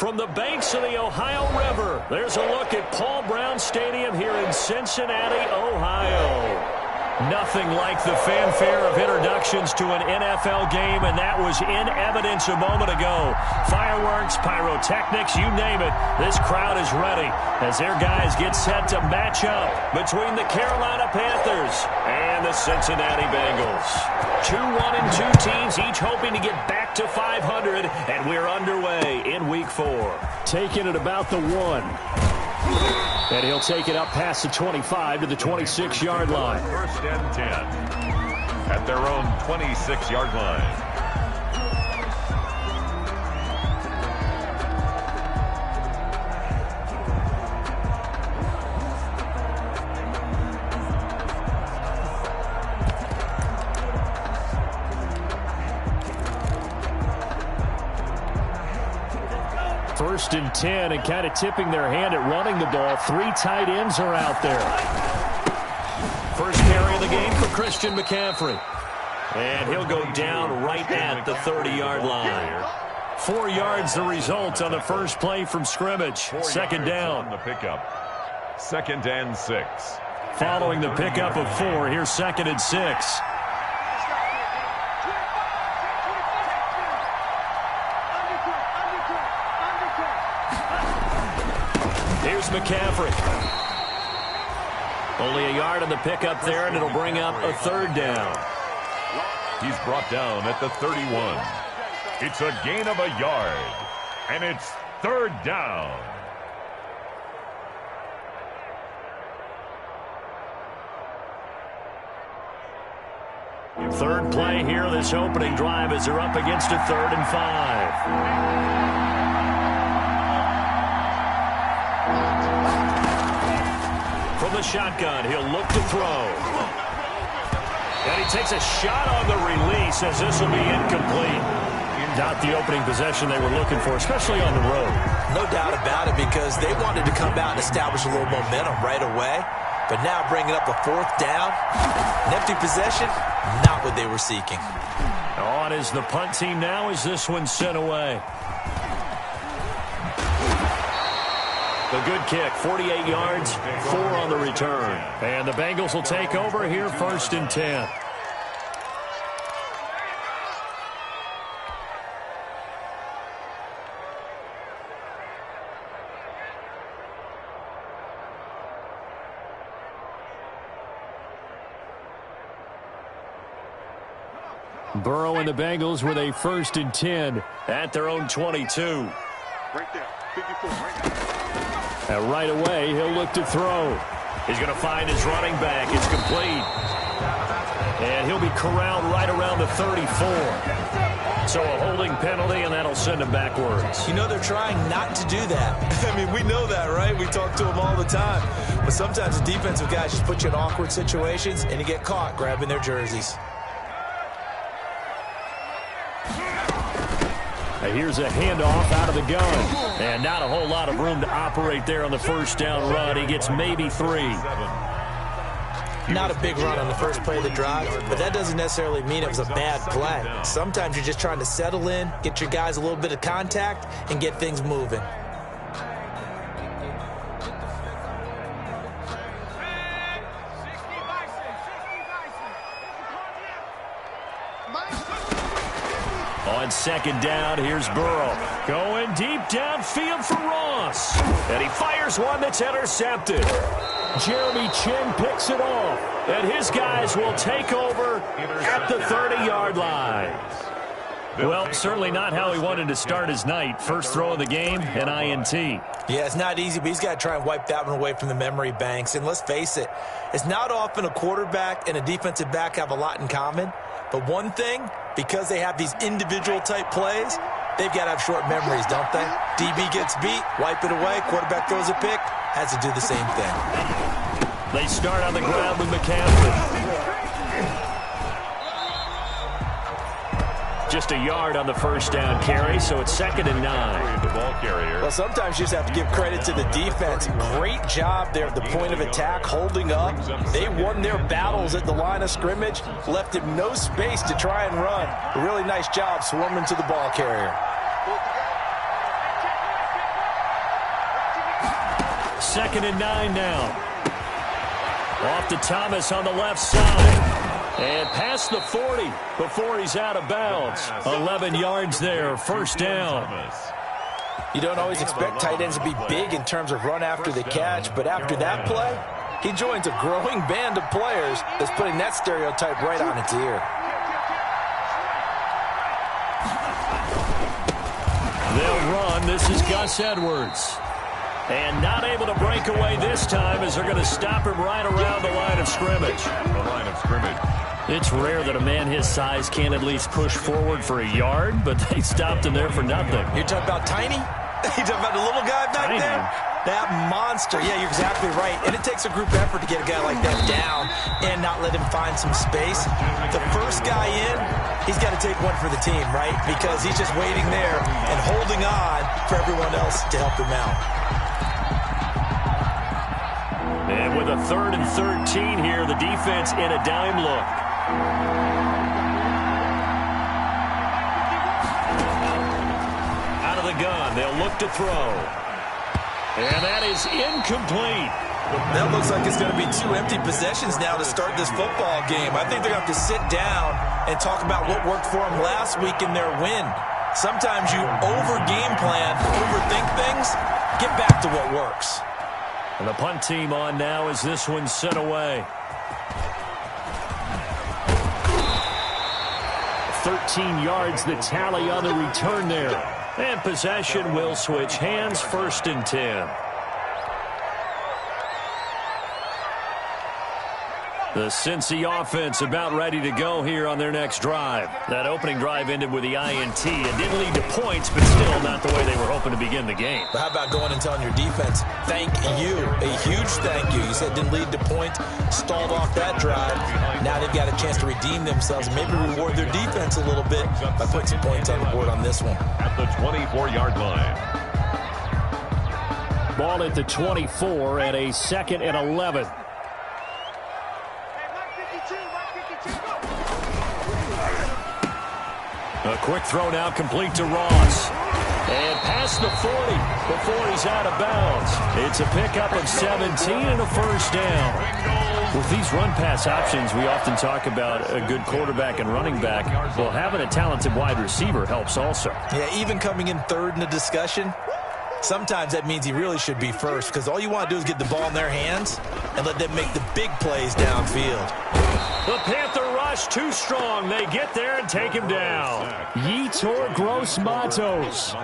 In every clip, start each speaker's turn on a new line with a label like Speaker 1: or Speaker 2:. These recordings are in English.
Speaker 1: From the banks of the Ohio River, there's a look at Paul Brown Stadium here in Cincinnati, Ohio. Nothing like the fanfare of introductions to an NFL game, and that was in evidence a moment ago. Fireworks, pyrotechnics, you name it. This crowd is ready as their guys get set to match up between the Carolina Panthers and the Cincinnati Bengals. 2-1-2 teams, each hoping to get back to 500, and we're underway in Week 4. Taking it about the 1. And he'll take it up past the 25 to the 26-yard line.
Speaker 2: First and 10 at their own 26-yard line.
Speaker 1: First and 10, and kind of tipping their hand at running the ball. 3 tight ends are out there. First carry of the game for Christian McCaffrey. And he'll go down right at the 30-yard line. 4 yards the result on the first play from scrimmage. Second down.
Speaker 2: The pickup. Second and 6.
Speaker 1: Following the pickup of 4, here's second and 6. Here's McCaffrey. Only a yard on the pickup there, and it'll bring up a third down.
Speaker 2: He's brought down at the 31. It's a gain of a yard, and it's third down.
Speaker 1: Third play here, this opening drive, as they're up against a 3rd and 5. From the shotgun, he'll look to throw. And he takes a shot on the release as this will be incomplete. Not the opening possession they were looking for, especially on the road.
Speaker 3: No doubt about it, because they wanted to come out and establish a little momentum right away. But now bringing up a 4th down, an empty possession, not what they were seeking.
Speaker 1: On is the punt team now as this one's sent away. The good kick, 48 yards, 4 on the return. And the Bengals will take over here, first and 10. Burrow and the Bengals with a first and 10 at their own 22.
Speaker 4: Right there, 54, right there.
Speaker 1: And right away, he'll look to throw. He's going to find his running back. It's complete. And he'll be corralled right around the 34. So a holding penalty, and that'll send him backwards.
Speaker 3: You know, they're trying not to do that. I mean, we know that, right? We talk to them all the time. But sometimes the defensive guys just put you in awkward situations, and you get caught grabbing their jerseys.
Speaker 1: Here's a handoff out of the gun. And not a whole lot of room to operate there on the first down run. He gets maybe 3.
Speaker 3: Not a big run on the first play of the drive, but that doesn't necessarily mean it was a bad play. Sometimes you're just trying to settle in, get your guys a little bit of contact, and get things moving.
Speaker 1: On second down, here's Burrow. Going deep downfield for Ross. And he fires one that's intercepted. Jeremy Chin picks it off. And his guys will take over at the 30-yard line. Well, certainly not how he wanted to start his night. First throw of the game, an INT.
Speaker 3: Yeah, it's not easy, but he's got to try and wipe that one away from the memory banks. And let's face it, it's not often a quarterback and a defensive back have a lot in common. But one thing, because they have these individual type plays, they've got to have short memories, don't they? DB gets beat, wipe it away, quarterback throws a pick, has to do the same thing.
Speaker 1: They start on the ground with McCaffrey. Just a yard on the first down carry, so it's second and 9.
Speaker 2: The ball carrier.
Speaker 3: Well, sometimes you just have to give credit to the defense. Great job there at the point of attack, holding up. They won their battles at the line of scrimmage, left him no space to try and run. A really nice job swarming to the ball carrier.
Speaker 1: 2nd and 9 now. Off to Thomas on the left side. And past the 40 before he's out of bounds. 11 yards there, first down.
Speaker 3: You don't always expect tight ends to be big in terms of run after the catch, but after that play, he joins a growing band of players that's putting that stereotype right on its ear.
Speaker 1: They'll run. This is Gus Edwards. And not able to break away this time as they're going to stop him right around the line of scrimmage.
Speaker 2: The line of scrimmage.
Speaker 1: It's rare that a man his size can't at least push forward for a yard, but they stopped him there for nothing.
Speaker 3: You're talking about Tiny? You're talking about the little guy back
Speaker 1: Tiny.
Speaker 3: there? That monster. Yeah, you're exactly right. And it takes a group effort to get a guy like that down and not let him find some space. The first guy in, he's got to take one for the team, right? Because he's just waiting there and holding on for everyone else to help him out.
Speaker 1: And with a 3rd and 13 here, the defense in a dime look. Out of the gun, they'll look to throw. And that is incomplete.
Speaker 3: That looks like it's going to be 2 empty possessions now to start this football game. I think they're going to have to sit down and talk about what worked for them last week in their win. Sometimes you over-game plan, overthink things, get back to what works.
Speaker 1: And the punt team on now as this one's sent away. 13 yards the tally on the return there. And possession will switch hands, 1st and 10. The Cincy offense about ready to go here on their next drive. That opening drive ended with the INT. It didn't lead to points, but still not the way they were hoping to begin the game.
Speaker 3: But how about going and telling your defense, thank you, a huge thank you. You said it didn't lead to points, stalled off that drive. Now they've got a chance to redeem themselves and maybe reward their defense a little bit by putting some points on the board on this one.
Speaker 2: At the 24-yard line.
Speaker 1: Ball at the 24 and a 2nd and 11. A quick throw now complete to Ross. And past the 40 before he's out of bounds. It's a pickup of 17 and a first down. With these run-pass options, we often talk about a good quarterback and running back. Well, having a talented wide receiver helps also.
Speaker 3: Yeah, even coming in 3rd in the discussion, sometimes that means he really should be first because all you want to do is get the ball in their hands and let them make the big plays downfield.
Speaker 1: The Panther rush too strong. They get there and take him down. Yetur Gross-Matos.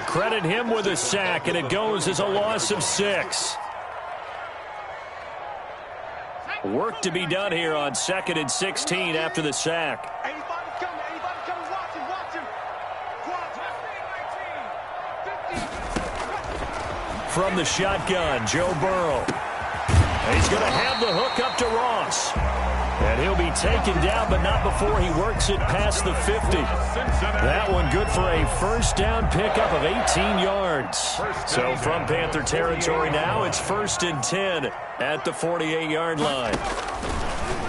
Speaker 1: Credit him with a sack, and it goes as a loss of 6. Work to be done here on 2nd and 16 after the sack. From the shotgun, Joe Burrow. He's going to have the hook up to Ross. And he'll be taken down, but not before he works it past the 50. That one good for a first down pickup of 18 yards. So from Panther territory now, it's 1st and 10 at the 48-yard line.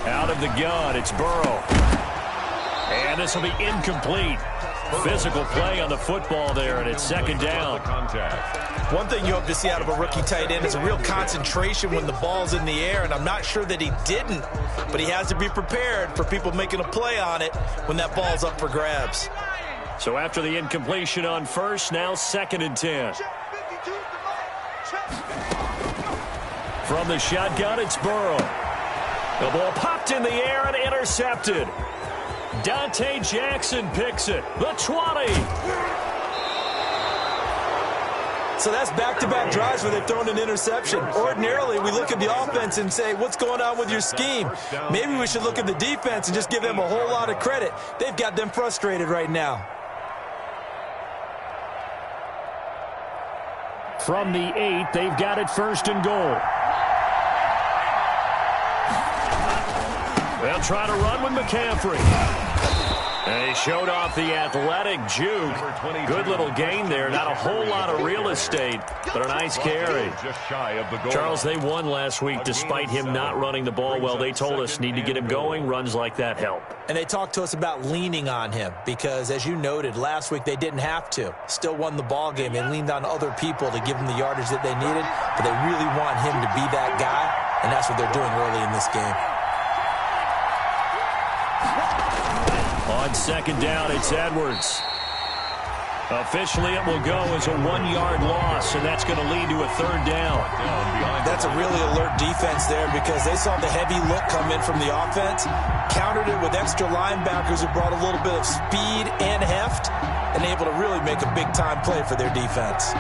Speaker 1: Out of the gun, it's Burrow. And this will be incomplete. Physical play on the football there, and it's 2nd down.
Speaker 3: One thing you hope to see out of a rookie tight end is a real concentration when the ball's in the air, and I'm not sure that he didn't, but he has to be prepared for people making a play on it when that ball's up for grabs.
Speaker 1: So after the incompletion on first, now 2nd and 10. From the shotgun, it's Burrow. The ball popped in the air and intercepted. Dante Jackson picks it. The 20.
Speaker 3: So that's back-to-back drives where they've thrown an interception. Ordinarily, we look at the offense and say, what's going on with your scheme? Maybe we should look at the defense and just give them a whole lot of credit. They've got them frustrated right now.
Speaker 1: From the 8, they've got it 1st and goal. They'll try to run with McCaffrey. And he showed off the athletic juke. Good little gain there. Not a whole lot of real estate, but a nice carry. Charles, they won last week despite him not running the ball well. They told us need to get him going. Runs like that help.
Speaker 3: And they talked to us about leaning on him because, as you noted, last week they didn't have to. Still won the ball game. They leaned on other people to give them the yardage that they needed, but they really want him to be that guy, and that's what they're doing early in this game.
Speaker 1: On second down, it's Edwards. Officially, it will go as a 1-yard loss, and that's going to lead to a third down.
Speaker 3: That's a really alert defense there because they saw the heavy look come in from the offense, countered it with extra linebackers who brought a little bit of speed and heft, and able to really make a big-time play for their defense.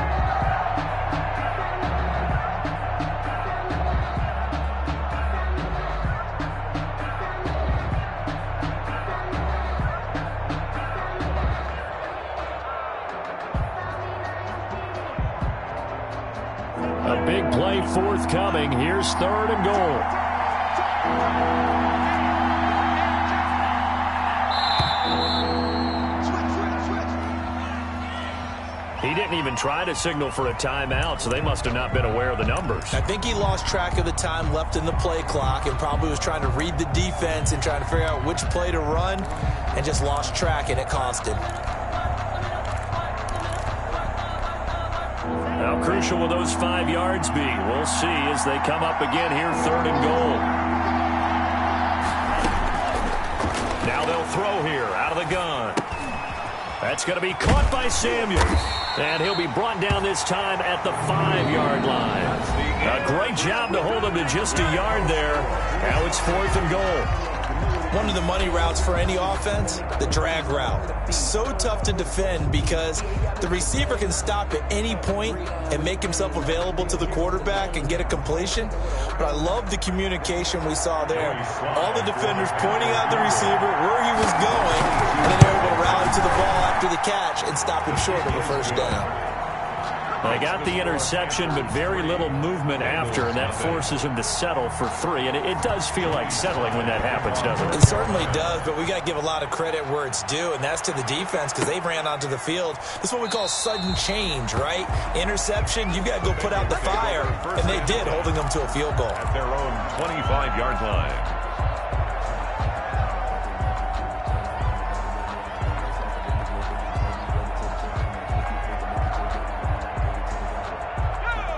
Speaker 1: A big play forthcoming. Here's third and goal. He didn't even try to signal for a timeout, so they must have not been aware of the numbers.
Speaker 3: I think he lost track of the time left in the play clock and probably was trying to read the defense and trying to figure out which play to run and just lost track, and it cost him.
Speaker 1: How crucial will those 5 yards be? We'll see as they come up again here, third and goal. Now they'll throw here out of the gun. That's going to be caught by Samuel. And he'll be brought down this time at the 5-yard line. A great job to hold him to just a yard there. Now it's fourth and goal.
Speaker 3: One of the money routes for any offense, the drag route. So tough to defend because the receiver can stop at any point and make himself available to the quarterback and get a completion. But I love the communication we saw there. All the defenders pointing out the receiver, where he was going, and then they're able to rally to the ball after the catch and stop him short of a first down.
Speaker 1: They got the interception, but very little movement after, and that forces him to settle for 3. And it does feel like settling when that happens, doesn't it?
Speaker 3: It certainly does, but we got to give a lot of credit where it's due, and that's to the defense because they ran onto the field. This is what we call sudden change, right? Interception, you got to go put out the fire, and they did, holding them to a field goal.
Speaker 2: At their own 25-yard line.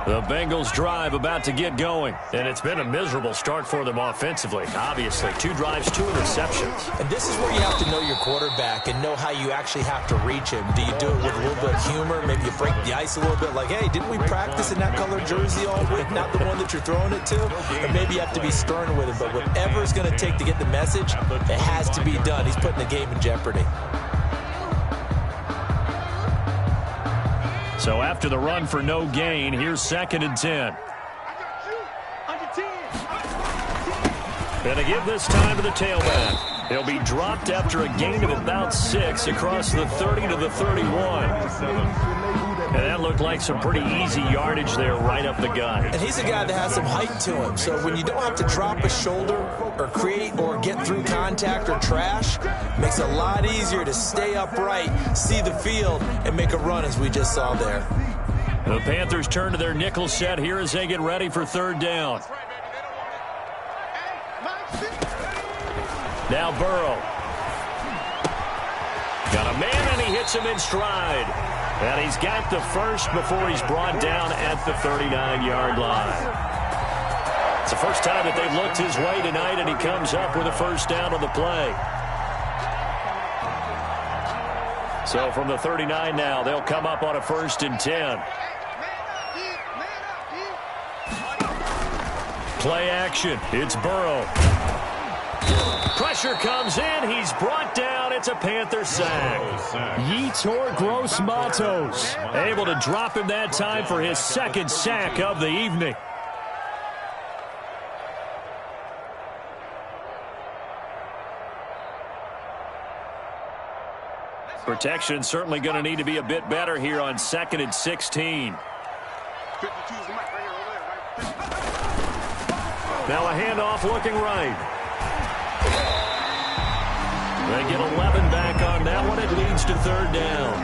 Speaker 1: The Bengals drive about to get going, and it's been a miserable start for them offensively. Obviously, 2 drives, 2 interceptions.
Speaker 3: And this is where you have to know your quarterback and know how you actually have to reach him. Do you do it with a little bit of humor? Maybe you break the ice a little bit like, hey, didn't we practice in that color jersey all week? Not the one that you're throwing it to? Or maybe you have to be stern with him. But whatever it's going to take to get the message, it has to be done. He's putting the game in jeopardy.
Speaker 1: So after the run for no gain, here's second and 10. Gonna give this time to the tailback. He'll be dropped after a gain of about 6 across the 30 to the 31. And that looked like some pretty easy yardage there right up the gut.
Speaker 3: And he's a guy that has some height to him. So when you don't have to drop a shoulder or create or get through contact or trash, it makes it a lot easier to stay upright, see the field, and make a run as we just saw there.
Speaker 1: The Panthers turn to their nickel set here as they get ready for third down. Now Burrow. Got a man, and he hits him in stride. And he's got the first before he's brought down at the 39-yard line. It's the first time that they've looked his way tonight, and he comes up with a first down on the play. So from the 39 now, they'll come up on a 1st and 10. Play action. It's Burrow. Pressure comes in. He's brought down. It's a Panther sack. Yetur Gross-Matos able to drop him that time for his 2nd sack of the evening. Protection certainly going to need to be a bit better here on 2nd and 16. Now a handoff looking right. They get 11 back on that one. It leads to third down.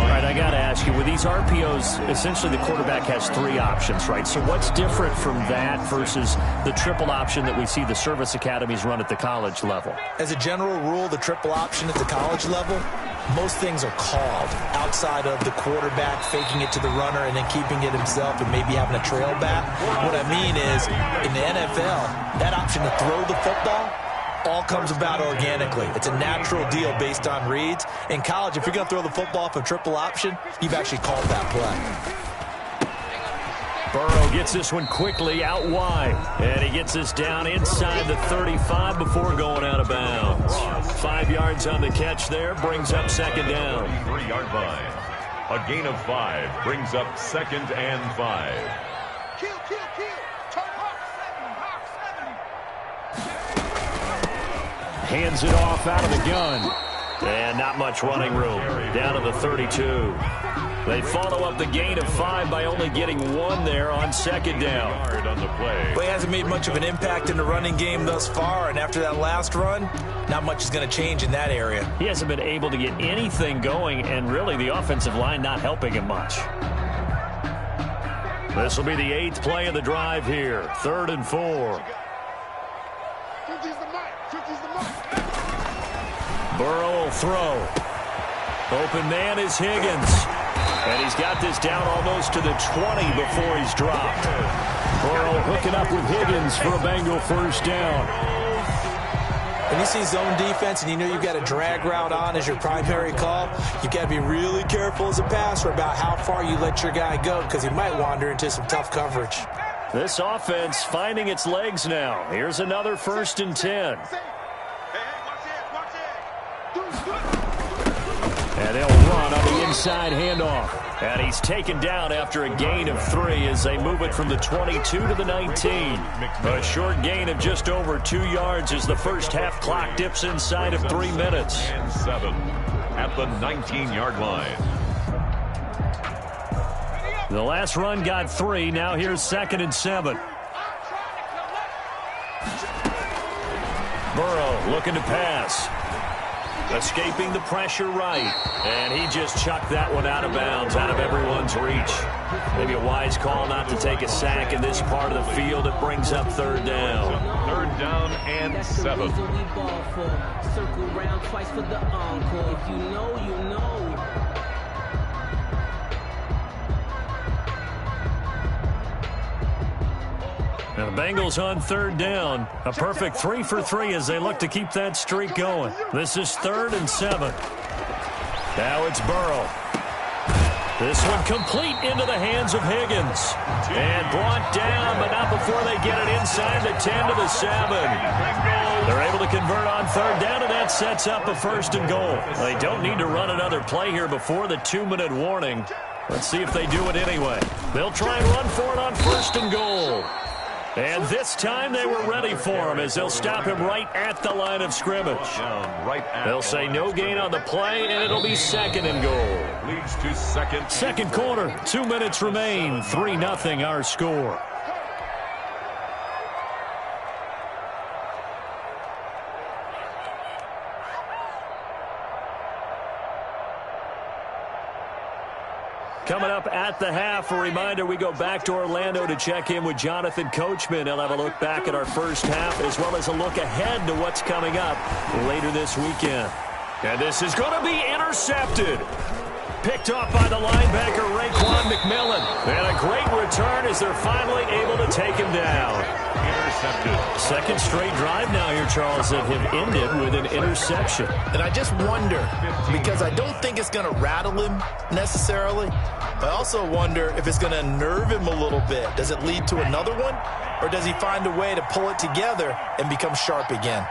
Speaker 1: All right, I got to ask you, with these RPOs, essentially the quarterback has 3 options, right? So what's different from that versus the triple option that we see the service academies run at the college level?
Speaker 3: As a general rule, the triple option at the college level, most things are called outside of the quarterback faking it to the runner and then keeping it himself and maybe having a trail back. What I mean is, in the NFL, that option to throw the football all comes about organically. It's a natural deal based on reads. In college, if you're going to throw the football off a triple option, you've actually called that play.
Speaker 1: Burrow gets this one quickly out wide, and he gets this down inside the 35 before going out of bounds. 5 yards on the catch there, brings up second down.
Speaker 2: 3-yard line. A gain of 5 brings up second and 5.
Speaker 4: Kill. Turn hawk 7.
Speaker 1: Hands it off out of the gun. And not much running room. Down to the 32. They follow up the gain of 5 by only getting 1 there on second down.
Speaker 2: On the play.
Speaker 3: Well, he hasn't made much of an impact in the running game thus far, and after that last run, not much is going to change in that area.
Speaker 1: He hasn't been able to get anything going, and really the offensive line not helping him much. This will be the 8th play of the drive here. 3rd and 4.
Speaker 4: 50's the mark.
Speaker 1: Burrow will throw. Open man is Higgins. And he's got this down almost to the 20 before he's dropped. Burrow hooking up with Higgins for a Bengal first down.
Speaker 3: When you see zone defense and you know you've got a drag route on as your primary call, you've got to be really careful as a passer about how far you let your guy go because he might wander into some tough coverage.
Speaker 1: This offense finding its legs now. Here's another 1st and 10. And they'll run on the inside handoff. And he's taken down after a gain of 3 as they move it from the 22 to the 19. A short gain of just over 2 yards as the first half clock dips inside of 3 minutes.
Speaker 2: And 7 at the 19-yard line.
Speaker 1: The last run got 3. Now here's 2nd and 7. Burrow looking to pass. Escaping the pressure right. And he just chucked that one out of bounds, out of everyone's reach. Maybe a wise call not to take a sack in this part of the field. It brings up 3rd down.
Speaker 2: 3rd down and 7.
Speaker 5: Circle round twice for the encore. If you know, you know.
Speaker 1: Now the Bengals on 3rd down. A perfect 3 for 3 as they look to keep that streak going. This is 3rd and 7. Now it's Burrow. This one complete into the hands of Higgins. And brought down, but not before they get it inside the 10 to the 7. They're able to convert on 3rd down, and that sets up a 1st and goal. They don't need to run another play here before the 2-minute warning. Let's see if they do it anyway. They'll try and run for it on 1st and goal. And this time they were ready for him as they'll stop him right at the line of scrimmage. They'll say no gain on the play, and it'll be 2nd and goal.
Speaker 2: Leads to second
Speaker 1: quarter, 2 minutes remain, 3-0 our score. Coming up at the half, a reminder, we go back to Orlando to check in with Jonathan Coachman. He'll have a look back at our first half as well as a look ahead to what's coming up later this weekend. And this is going to be intercepted. Picked off by the linebacker, Raekwon McMillan. And a great return as they're finally able to take him down.
Speaker 2: intercepted.
Speaker 1: Second straight drive now here, Charles, that have ended with an interception.
Speaker 3: And I just wonder, because I don't think it's going to rattle him necessarily. I also wonder if it's going to nerve him a little bit. Does it lead to another one? Or does he find a way to pull it together and become sharp again?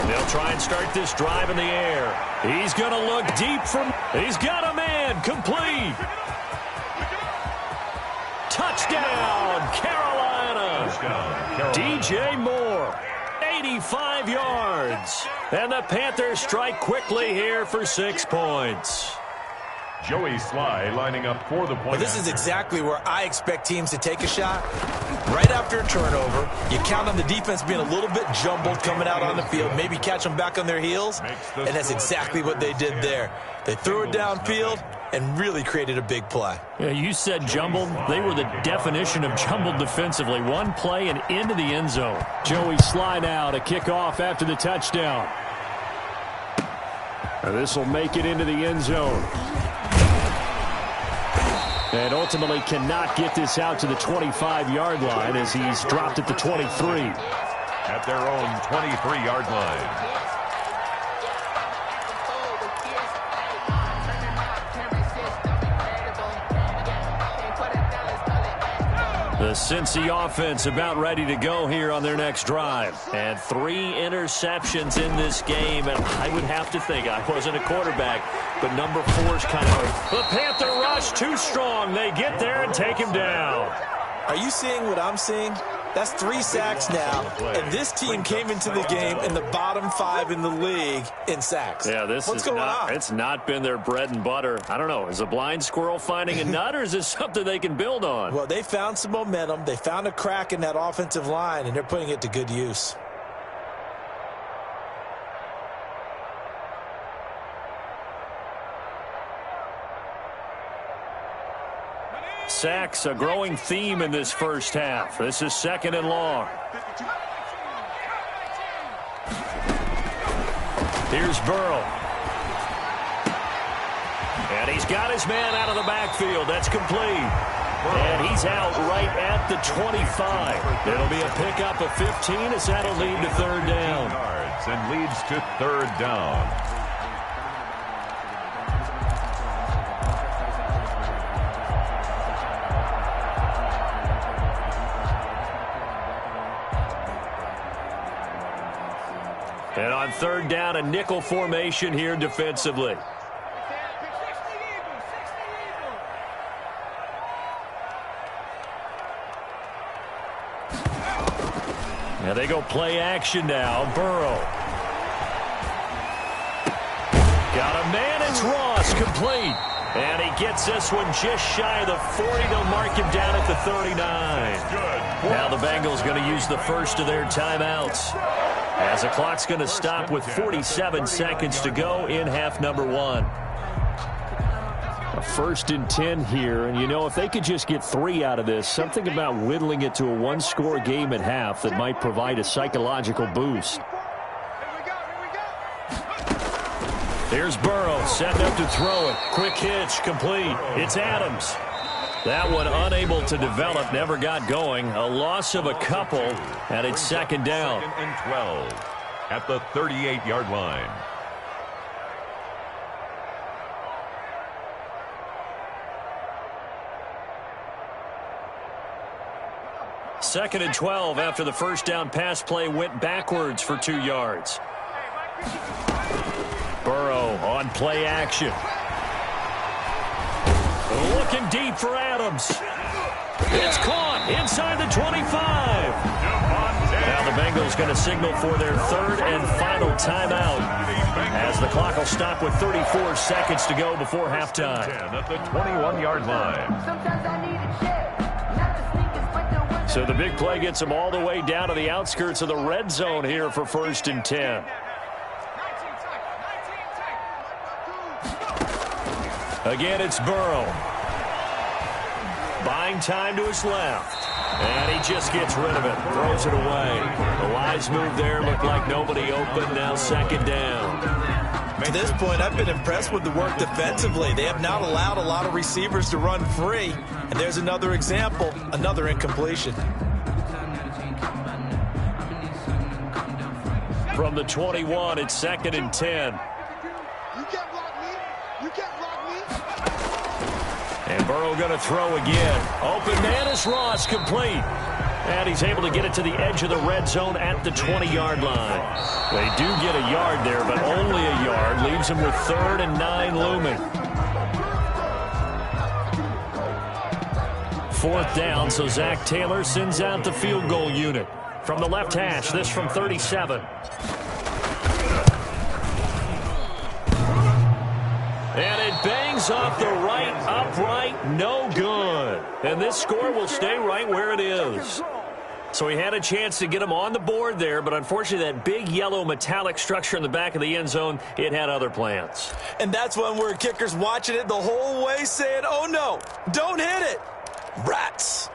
Speaker 1: They'll try and start this drive in the air. He's going to look deep from... He's got a man. Complete. Touchdown, Carolina. DJ Moore, 85 yards. And the Panthers strike quickly here for 6 points.
Speaker 2: Joey Sly lining up for the point.
Speaker 3: Well, this is exactly where I expect teams to take a shot. Right after a turnover, you count on the defense being a little bit jumbled coming out on the field, maybe catch them back on their heels, and that's exactly what they did there. They threw it downfield and really created a big play.
Speaker 1: Yeah, you said jumbled. They were the definition of jumbled defensively. One play and into the end zone. Joey Sly now to kick off after the touchdown. This will make it into the end zone. And ultimately cannot get this out to the 25-yard line as he's dropped at the 23.
Speaker 2: At their own 23-yard line.
Speaker 1: The Cincy offense about ready to go here on their next drive. And 3 interceptions in this game. And I would have to think, I wasn't a quarterback, but number 4's kind of... The Panther rush too strong. They get there and take him down.
Speaker 3: Are you seeing what I'm seeing? That's 3 sacks now, and this team came into the game in the bottom 5 in the league in sacks.
Speaker 1: Yeah, what's going on? It's not been their bread and butter. I don't know. Is a blind squirrel finding a nut, or is this something they can build on?
Speaker 3: Well, they found some momentum. They found a crack in that offensive line, and they're putting it to good use.
Speaker 1: Sacks, a growing theme in this first half. This is 2nd and long. Here's Burrow. And he's got his man out of the backfield. That's complete. And he's out right at the 25. It'll be a pickup of 15 as that'll lead to 3rd down.
Speaker 2: And leads to 3rd down.
Speaker 1: And on 3rd down, a nickel formation here defensively. Now they go play action now. Burrow. Got a man. It's Ross. Complete. And he gets this one just shy of the 40. They'll mark him down at the 39. Now the Bengals going to use the first of their timeouts, as the clock's going to stop with 47 seconds to go in half number 1. A 1st and 10 here, and you know, if they could just get 3 out of this, something about whittling it to a 1-score game at half that might provide a psychological boost. Here's Burrow setting up to throw it. Quick hitch, complete. It's Adams. That one unable to develop, never got going. A loss of a couple, and it's 2nd down.
Speaker 2: 2nd and 12 at the 38-yard line.
Speaker 1: Second and 12 after the first down pass play went backwards for 2 yards. Burrow on play action. Looking deep for Adams. It's caught inside the 25. Now the Bengals going to signal for their 3rd and final timeout, as the clock will stop with 34 seconds to go before halftime.
Speaker 2: At the 21-yard line.
Speaker 1: So the big play gets them all the way down to the outskirts of the red zone here for 1st and 10. Again, it's Burrow. Buying time to his left. And he just gets rid of it. Throws it away. The wise move there. Looked like nobody open. Now 2nd down.
Speaker 3: To this point, I've been impressed with the work defensively. They have not allowed a lot of receivers to run free. And there's another example, another incompletion.
Speaker 1: From the 21, it's 2nd and 10.
Speaker 4: You can't block me. You can't block me.
Speaker 1: And Burrow going to throw again. Open man is Ross, complete. And he's able to get it to the edge of the red zone at the 20-yard line. They do get a yard there, but only a yard. Leaves them with 3rd and 9 looming. 4th down, so Zach Taylor sends out the field goal unit. From the left hash, this from 37. And it bangs off the right upright, no good. And this score will stay right where it is. So he had a chance to get him on the board there, but unfortunately that big yellow metallic structure in the back of the end zone, it had other plans.
Speaker 3: And that's when we're kickers watching it the whole way saying, oh no, don't hit it. Rats.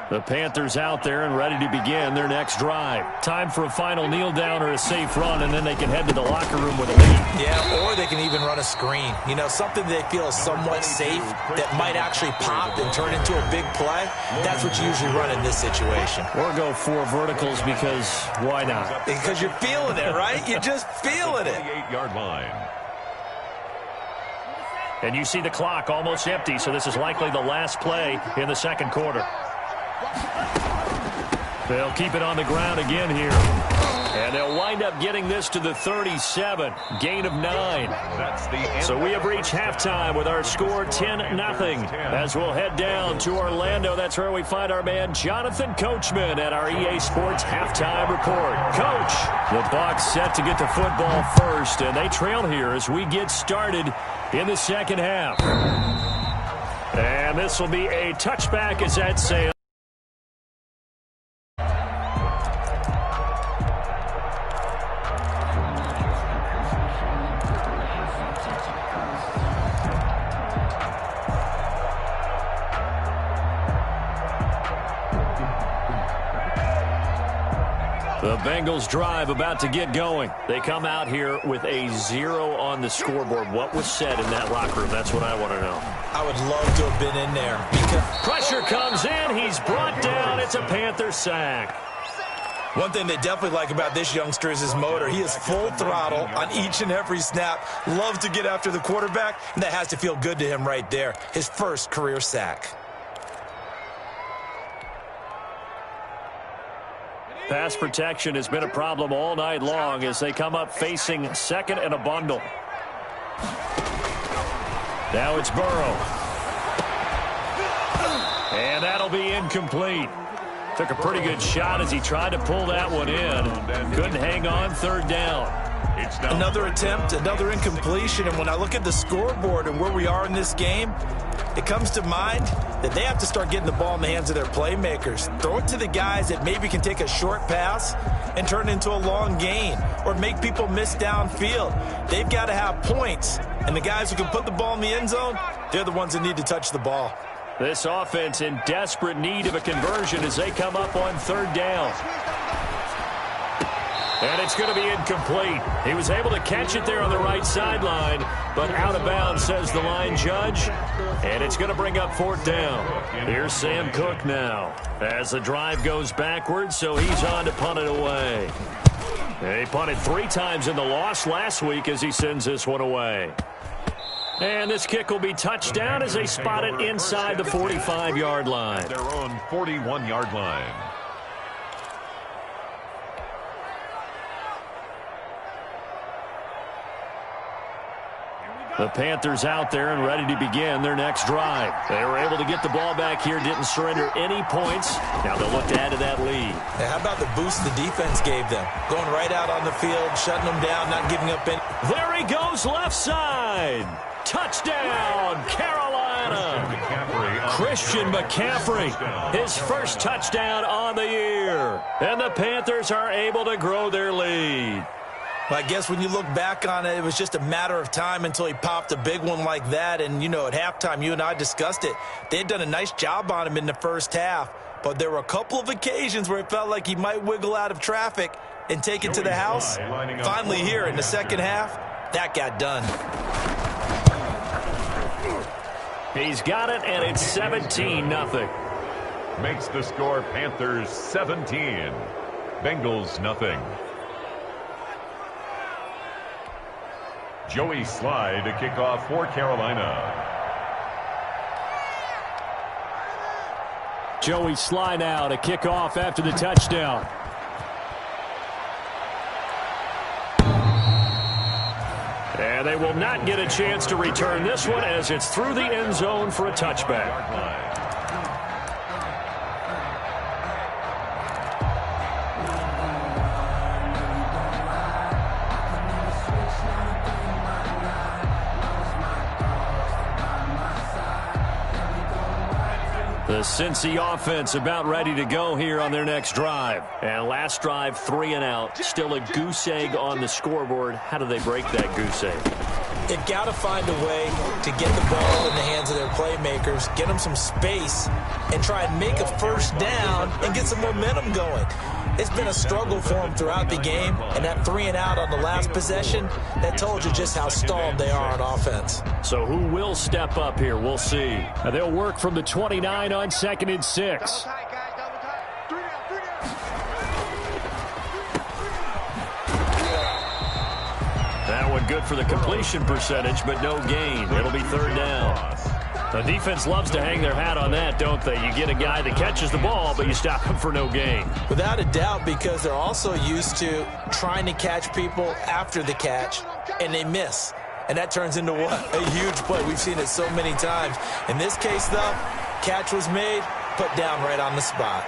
Speaker 1: The Panthers out there and ready to begin their next drive. Time for a final kneel down or a safe run, and then they can head to the locker room with a lead.
Speaker 3: Yeah, or they can even run a screen. You know, something they feel is somewhat safe that might actually pop and turn into a big play. That's what you usually run in this situation.
Speaker 1: Or go 4 verticals because why not?
Speaker 3: Because you're feeling it, right? You're just feeling it.
Speaker 2: 8-yard line.
Speaker 1: And you see the clock almost empty, so this is likely the last play in the second quarter. They'll keep it on the ground again here. And they'll wind up getting this to the 37. Gain of 9.
Speaker 2: That's the end.
Speaker 1: So we have reached halftime with our score 10-0. As we'll head down to Orlando, that's where we find our man Jonathan Coachman at our EA Sports Halftime Report. Coach, the Bucs set to get the football first, and they trail here as we get started in the second half. And this will be a touchback as that sails. The Bengals drive about to get going. They come out here with a 0 on the scoreboard. What was said in that locker room? That's what I want to know.
Speaker 3: I would love to have been in there.
Speaker 1: Pressure comes in. He's brought down. It's a Panther sack.
Speaker 3: One thing they definitely like about this youngster is his motor. He is full throttle on each and every snap. Love to get after the quarterback, and that has to feel good to him right there. His first career sack.
Speaker 1: Pass protection has been a problem all night long as they come up facing second and a bundle. Now it's Burrow. And that'll be incomplete. Took a pretty good shot as he tried to pull that one in. Couldn't hang on, third down.
Speaker 3: Another attempt, another incompletion, and when I look at the scoreboard and where we are in this game, it comes to mind that they have to start getting the ball in the hands of their playmakers. Throw it to the guys that maybe can take a short pass and turn it into a long gain or make people miss downfield. They've got to have points, and the guys who can put the ball in the end zone, they're the ones that need to touch the ball.
Speaker 1: This offense in desperate need of a conversion as they come up on third down. And it's going to be incomplete. He was able to catch it there on the right sideline, but out of bounds, says the line judge. And it's going to bring up fourth down. Here's Sam Cook now as the drive goes backwards, so he's on to punt it away. He punted 3 times in the loss last week as he sends this one away. And this kick will be touchdown as they spot it inside the 45-yard line.
Speaker 2: Their own 41-yard line.
Speaker 1: The Panthers out there and ready to begin their next drive. They were able to get the ball back here, didn't surrender any points. Now they'll look to add to that lead.
Speaker 3: Hey, how about the boost the defense gave them? Going right out on the field, shutting them down, not giving up any.
Speaker 1: There he goes, left side. Touchdown, Carolina. Christian McCaffrey, his first touchdown on the year. And the Panthers are able to grow their lead.
Speaker 3: Well, I guess when you look back on it, it was just a matter of time until he popped a big one like that. And, you know, at halftime, you and I discussed it. They had done a nice job on him in the first half. But there were a couple of occasions where it felt like he might wiggle out of traffic and take it to the house. Finally here in the second half, that got done.
Speaker 1: He's got it, and it's 17-0.
Speaker 2: Makes the score Panthers 17. Bengals nothing. Joey Slye to kick off for Carolina.
Speaker 1: Joey Slye now to kick off after the touchdown. And they will not get a chance to return this one as it's through the end zone for a touchback. The Cincy offense about ready to go here on their next drive. And last drive, 3 and out. Still a goose egg on the scoreboard. How do they break that goose egg?
Speaker 3: They've got to find a way to get the ball in the hands of their playmakers, get them some space, and try and make a first down and get some momentum going. It's been a struggle for them throughout the game, and that 3 and out on the last possession, that told you just how stalled they are on offense.
Speaker 1: So who will step up here? We'll see. They'll work from the 29 on 2nd and 6. That one good for the completion percentage, but no gain. It'll be 3rd down. The defense loves to hang their hat on that, don't they? You get a guy that catches the ball, but you stop him for no gain.
Speaker 3: Without a doubt, because they're also used to trying to catch people after the catch, and they miss. And that turns into what? A huge play. We've seen it so many times. In this case, though, catch was made, put down right on the spot.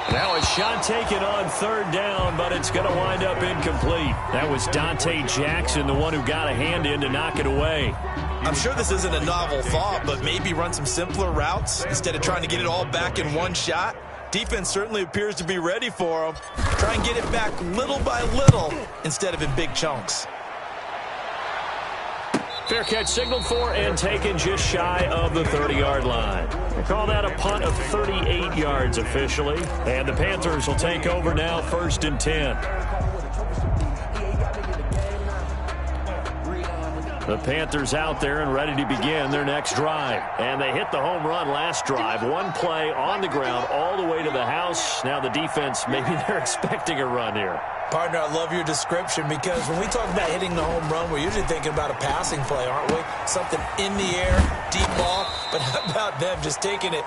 Speaker 1: Now a shot taken on 3rd down, but it's going to wind up incomplete. That was Dante Jackson, the one who got a hand in to knock it away.
Speaker 3: I'm sure this isn't a novel thought, but maybe run some simpler routes instead of trying to get it all back in one shot. Defense certainly appears to be ready for them. Try and get it back little by little instead of in big chunks.
Speaker 1: Fair catch signaled for and taken just shy of the 30-yard line. They call that a punt of 38 yards officially. And the Panthers will take over now, 1st and 10. The Panthers out there and ready to begin their next drive. And they hit the home run last drive. One play on the ground all the way to the house. Now the defense, maybe they're expecting a run here.
Speaker 3: Partner, I love your description because when we talk about hitting the home run, we're usually thinking about a passing play, aren't we? Something in the air, deep ball. But how about them just taking it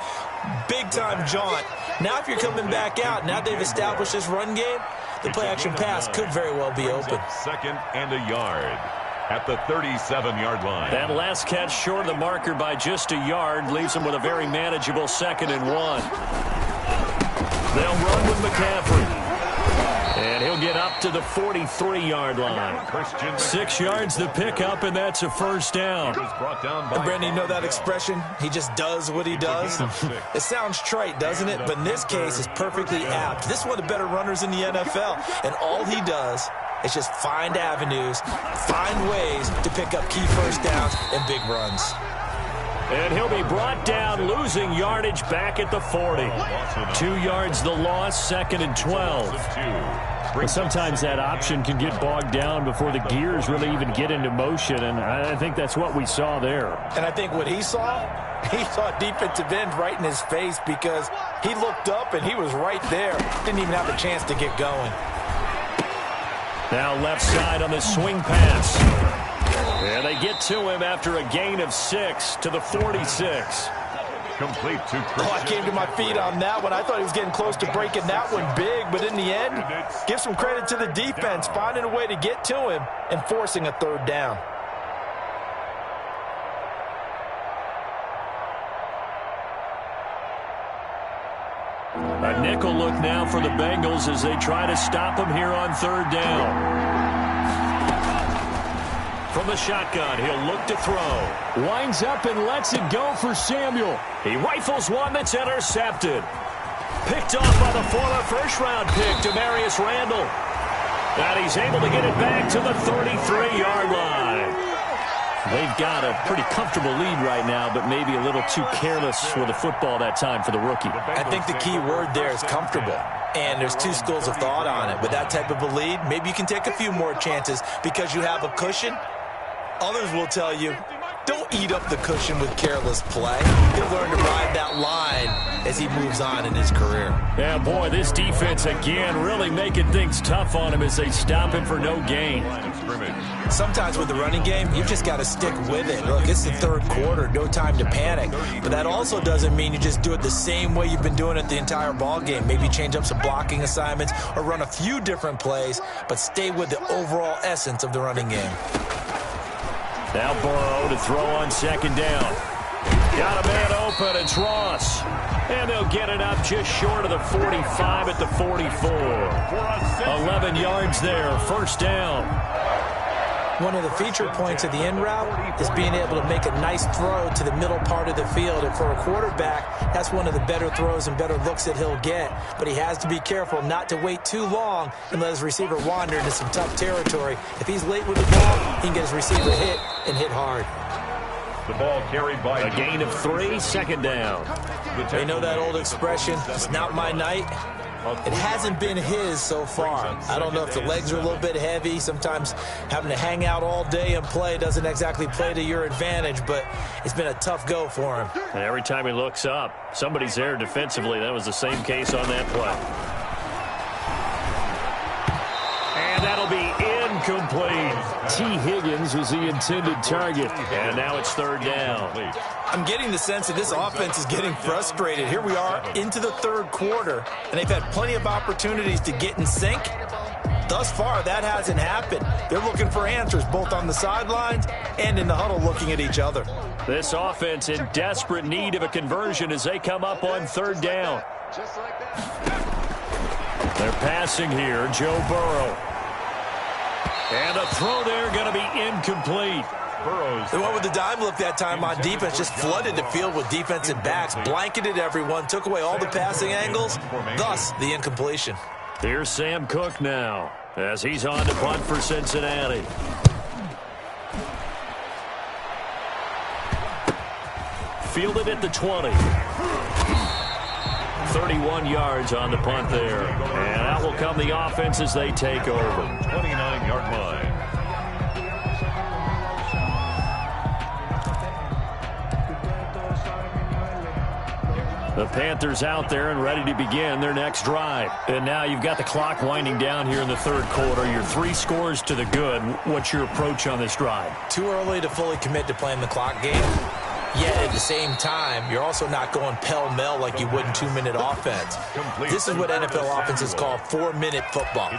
Speaker 3: big-time jaunt? Now if you're coming back out, now they've established this run game, the play-action pass could very well be open.
Speaker 2: 2nd and a yard at the 37-yard line.
Speaker 1: That last catch short of the marker by just a yard leaves them with a very manageable 2nd and 1. They'll run with McCaffrey. And he'll get up to the 43-yard line. 6 yards the pickup, and that's a 1st down.
Speaker 3: And Brandon, you know that expression? He just does what he does. It sounds trite, doesn't it? But in this case, it's perfectly apt. This is one of the better runners in the NFL. And all he does is just find avenues, find ways to pick up key first downs and big runs.
Speaker 1: And he'll be brought down, losing yardage back at the 40. 2 yards the loss, 2nd and 12. But sometimes that option can get bogged down before the gears really even get into motion, and I think that's what we saw there.
Speaker 3: And I think what he saw defensive end right in his face because he looked up and he was right there. Didn't even have a chance to get going.
Speaker 1: Now left side on the swing pass. And they get to him after a gain of 6 to the 46.
Speaker 2: Complete to Christian.
Speaker 3: I came to my feet on that one. I thought he was getting close to breaking that one big, but in the end, give some credit to the defense, finding a way to get to him and forcing a 3rd down.
Speaker 1: A nickel look now for the Bengals as they try to stop him here on 3rd down. From the shotgun, he'll look to throw. Winds up and lets it go for Samuel. He rifles one that's intercepted. Picked off by the former first-round pick, Demarius Randall. And he's able to get it back to the 33-yard line. They've got a pretty comfortable lead right now, but maybe a little too careless with the football that time for the rookie.
Speaker 3: I think the key word there is comfortable. And there's 2 schools of thought on it. With that type of a lead, maybe you can take a few more chances because you have a cushion. Others will tell you, don't eat up the cushion with careless play. He'll learn to ride that line as he moves on in his career.
Speaker 1: Yeah, boy, this defense again really making things tough on him as they stop him for no gain.
Speaker 3: Sometimes with the running game, you've just got to stick with it. Look, it's the 3rd quarter, no time to panic. But that also doesn't mean you just do it the same way you've been doing it the entire ball game. Maybe change up some blocking assignments or run a few different plays, but stay with the overall essence of the running game.
Speaker 1: Now Burrow to throw on 2nd down. Got a man open, it's Ross. And they'll get it up just short of the 45 at the 44. 11 yards there, 1st down.
Speaker 3: One of the feature points of the in route is being able to make a nice throw to the middle part of the field. And for a quarterback, that's one of the better throws and better looks that he'll get. But he has to be careful not to wait too long and let his receiver wander into some tough territory. If he's late with the ball, he can get his receiver hit and hit hard.
Speaker 2: The ball carried by
Speaker 1: a gain of 3, second down.
Speaker 3: You know that old expression, it's not my night? It hasn't been his so far. I don't know if the legs are a little bit heavy. Sometimes having to hang out all day and play doesn't exactly play to your advantage, but it's been a tough go for him.
Speaker 1: And every time he looks up, somebody's there defensively. That was the same case on that play. And that'll be incomplete. T. Higgins was the intended target. And now it's third down.
Speaker 3: I'm getting the sense that this offense is getting frustrated. Here we are into the third quarter, and they've had plenty of opportunities to get in sync. Thus far, that hasn't happened. They're looking for answers both on the sidelines and in the huddle looking at each other.
Speaker 1: This offense in desperate need of a conversion as they come up on third down. They're passing here, Joe Burrow. And a throw there going to be incomplete.
Speaker 3: They went with the dime look that time on defense, just flooded the field with defensive backs, blanketed everyone, took away all the passing angles, thus the incompletion.
Speaker 1: Here's Sam Cook now as he's on to punt for Cincinnati. Fielded at the 20. 31 yards on the punt there. And out will come the offense as they take over.
Speaker 2: 29-yard line.
Speaker 1: The Panthers out there and ready to begin their next drive. And now you've got the clock winding down here in the third quarter. You're 3 scores to the good. What's your approach on this drive?
Speaker 3: Too early to fully commit to playing the clock game. Yet at the same time, you're also not going pell-mell like you would in 2-minute offense. This is what NFL offenses call 4-minute football.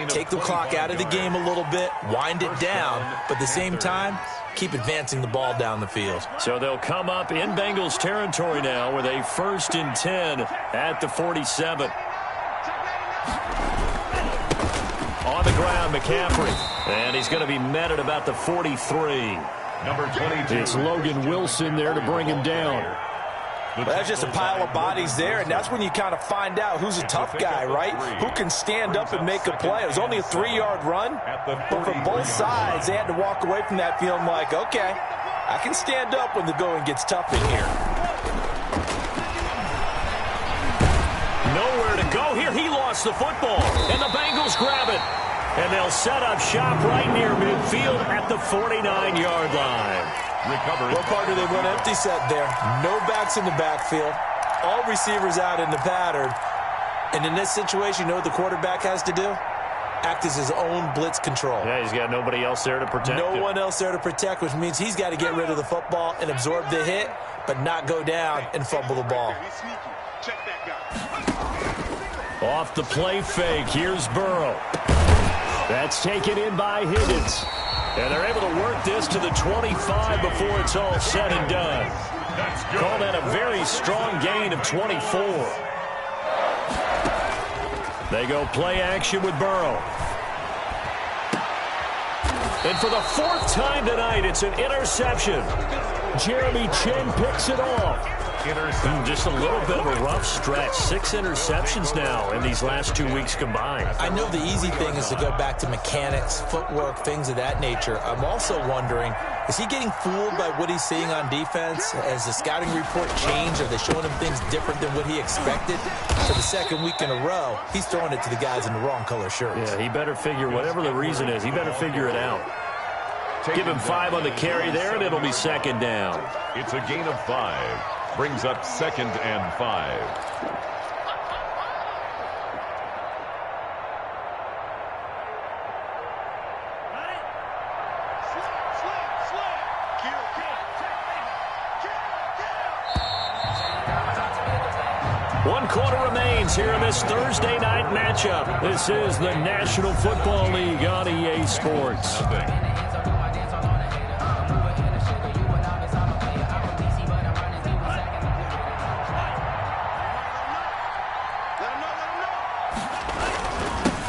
Speaker 3: Take the clock out of the game a little bit, wind it down, but at the same time, keep advancing the ball down the field.
Speaker 1: So they'll come up in Bengals territory now with a 1st and 10 at the 47. On the ground, McCaffrey. And he's going to be met at about the 43.
Speaker 2: Number 22.
Speaker 1: It's Logan Wilson there to bring him down.
Speaker 3: Well, that's just a pile of bodies there, and that's when you kind of find out who's a tough guy, right? Who can stand up and make a play. It was only a 3-yard run, but for both sides, they had to walk away from that feeling like, okay, I can stand up when the going gets tough in here.
Speaker 1: Nowhere to go here. He lost the football, and the Bengals grab it. And they'll set up shop right near midfield at the 49-yard line.
Speaker 2: Recovery.
Speaker 3: Well, Parker, they went empty set there. No backs in the backfield. All receivers out in the pattern. And in this situation, you know what the quarterback has to do? Act as his own blitz control.
Speaker 1: Yeah, he's got nobody else there to protect him.
Speaker 3: No one else there to protect, which means he's got to get rid of the football and absorb the hit, but not go down and fumble the ball.
Speaker 1: Off the play fake, here's Burrow. That's taken in by Higgins. And they're able to work this to the 25 before it's all said and done. Call that a very strong gain of 24. They go play action with Burrow. And for the 4th time tonight, it's an interception. Jeremy Chin picks it off. Just a little bit of a rough stretch. 6 interceptions now in these last 2 weeks combined.
Speaker 3: I know the easy thing is to go back to mechanics, footwork, things of that nature. I'm also wondering, is he getting fooled by what he's seeing on defense? Has the scouting report changed? Are they showing him things different than what he expected? For the 2nd week in a row, he's throwing it to the guys in the wrong color shirts.
Speaker 1: Yeah, he better figure, whatever the reason is, he better figure it out. Give him 5 on the carry there, and it'll be 2nd down.
Speaker 2: It's a gain of 5. Brings up 2nd and 5.
Speaker 1: One quarter remains here in this Thursday night matchup. This is the National Football League on EA Sports.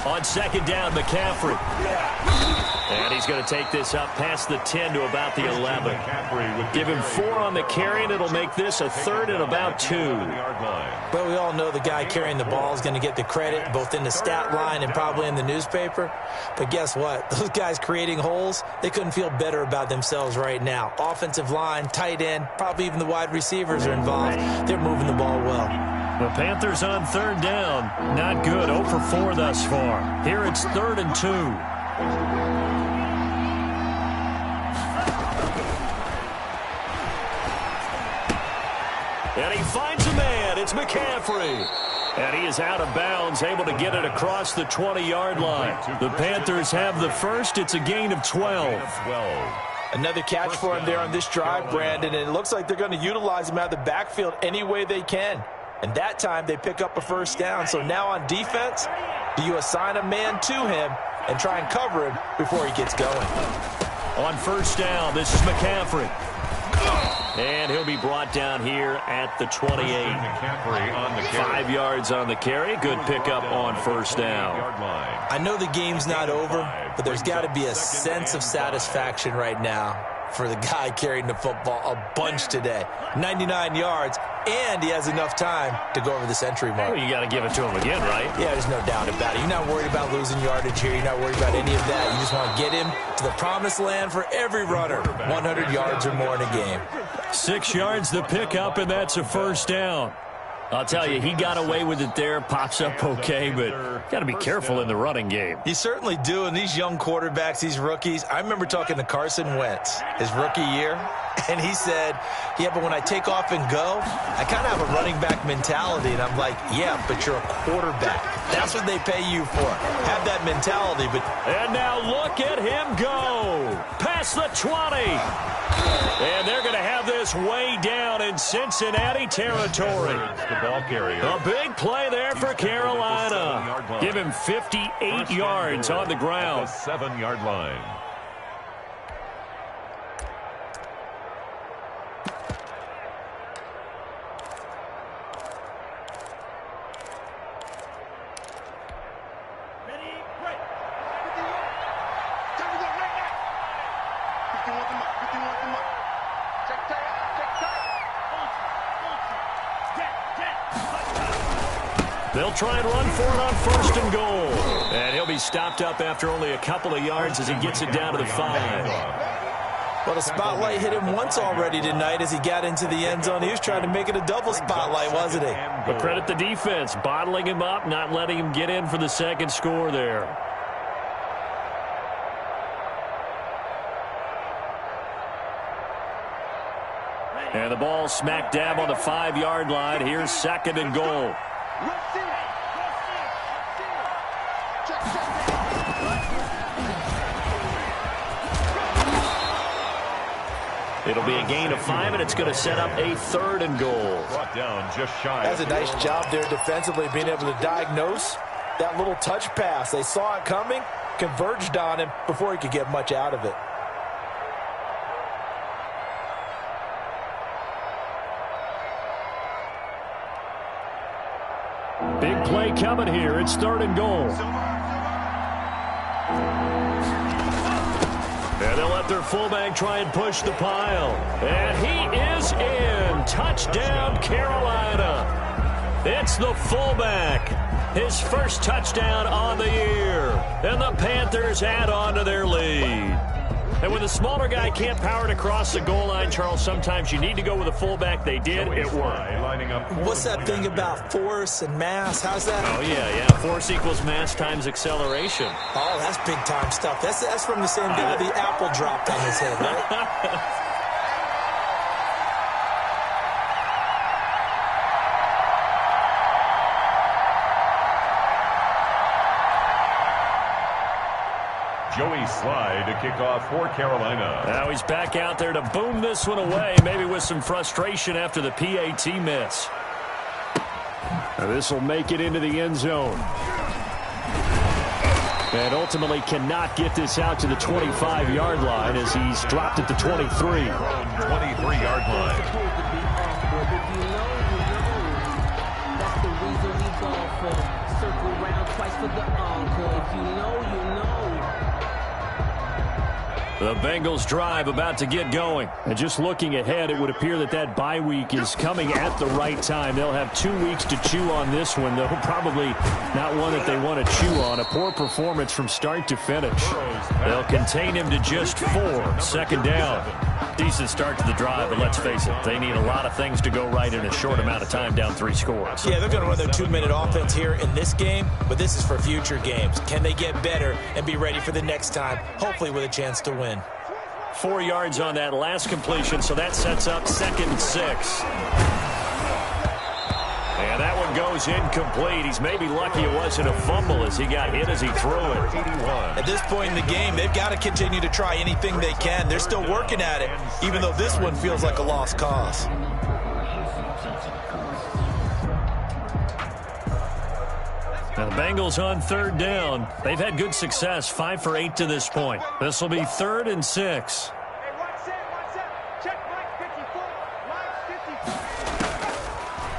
Speaker 1: On 2nd down, McCaffrey. And he's going to take this up past the 10 to about the 11. Give him 4 on the carry, and it'll make this a 3rd and about 2.
Speaker 3: Well, we all know the guy carrying the ball is going to get the credit, both in the stat line and probably in the newspaper. But guess what? Those guys creating holes, they couldn't feel better about themselves right now. Offensive line, tight end, probably even the wide receivers are involved. They're moving the ball well.
Speaker 1: The Panthers on 3rd down. Not good. 0 for 4 thus far. Here it's 3rd and 2. And he finds a man. It's McCaffrey. And he is out of bounds, able to get it across the 20-yard line. The Panthers have the first. It's a gain of 12.
Speaker 3: Another catch for him there on this drive, Brandon, and it looks like they're going to utilize him out of the backfield any way they can. And that time they pick up a first down. So now on defense, do you assign a man to him and try and cover him before he gets going?
Speaker 1: On first down, this is McCaffrey. And he'll be brought down here at the 28. 5 yards on the carry. Good pickup on first down.
Speaker 3: I know the game's not over, but there's got to be a sense of satisfaction right now for the guy carrying the football a bunch today. 99 yards, and he has enough time to go over the century mark.
Speaker 1: Well, you got to give it to him again, right?
Speaker 3: Yeah, there's no doubt about it. You're not worried about losing yardage here. You're not worried about any of that. You just want to get him to the promised land for every runner. 100 yards or more in a game.
Speaker 1: 6 yards the pickup, and that's a first down. I'll tell you, he got away with it there, pops up okay, but got to be careful in the running game.
Speaker 3: You certainly do, and these young quarterbacks, these rookies, I remember talking to Carson Wentz his rookie year, and he said, yeah, but when I take off and go, I kind of have a running back mentality, and I'm like, yeah, but you're a quarterback. That's what they pay you for. Have that mentality, but...
Speaker 1: And now look at him go. Past the 20. And they're going to have this way down in Cincinnati territory. A big play there for Carolina. Give him 58 yards on the ground.
Speaker 2: 7-yard line.
Speaker 1: They'll try and run for it on 1st and goal. And he'll be stopped up after only a couple of yards as he gets it down to the 5.
Speaker 3: Well, the spotlight hit him once already tonight as he got into the end zone. He was trying to make it a double spotlight, wasn't he?
Speaker 1: But credit the defense, bottling him up, not letting him get in for the second score there. And the ball smack dab on the 5-yard line. Here's 2nd and goal. It'll be a gain of 5, and it's going to set up a 3rd and goal.
Speaker 2: Brought down just shy.
Speaker 3: That's a nice job there defensively, being able to diagnose that little touch pass. They saw it coming, converged on him before he could get much out of it.
Speaker 1: Big play coming here. It's 3rd and goal. And they'll let their fullback try and push the pile. And he is in. Touchdown, Carolina. It's the fullback. His first touchdown on the year. And the Panthers add on to their lead. And when the smaller guy can't power it across the goal line, Charles, sometimes you need to go with a fullback. They did. It worked.
Speaker 3: What's that thing about force and mass? How's that?
Speaker 1: Oh, yeah. Force equals mass times acceleration.
Speaker 3: Oh, that's big-time stuff. That's from the same guy the apple dropped on his head, right?
Speaker 2: Joey Slye to kick off for Carolina.
Speaker 1: Now he's back out there to boom this one away, maybe with some frustration after the PAT miss. Now this will make it into the end zone. And ultimately cannot get this out to the 25-yard line as he's dropped at the 23.
Speaker 2: 23-yard line.
Speaker 5: That's the reason we ball for. Circle round twice for the encore. If you know, you know.
Speaker 1: The Bengals drive about to get going. And just looking ahead, it would appear that that bye week is coming at the right time. They'll have 2 weeks to chew on this one, though probably not one that they want to chew on. A poor performance from start to finish. They'll contain him to just 4. Second down. Decent start to the drive, but let's face it, they need a lot of things to go right in a short amount of time, down 3 scores.
Speaker 3: Yeah, they're going to run their 2-minute offense here in this game, but this is for future games. Can they get better and be ready for the next time, hopefully with a chance to win?
Speaker 1: 4 yards on that last completion, so that sets up 2nd and 6. And that one goes incomplete. He's maybe lucky it wasn't a fumble as he got hit as he threw it.
Speaker 3: At this point in the game, they've got to continue to try anything they can. They're still working at it, even though this one feels like a lost cause.
Speaker 1: Now the Bengals on 3rd down. They've had good success, 5 for 8 to this point. This will be 3rd and 6.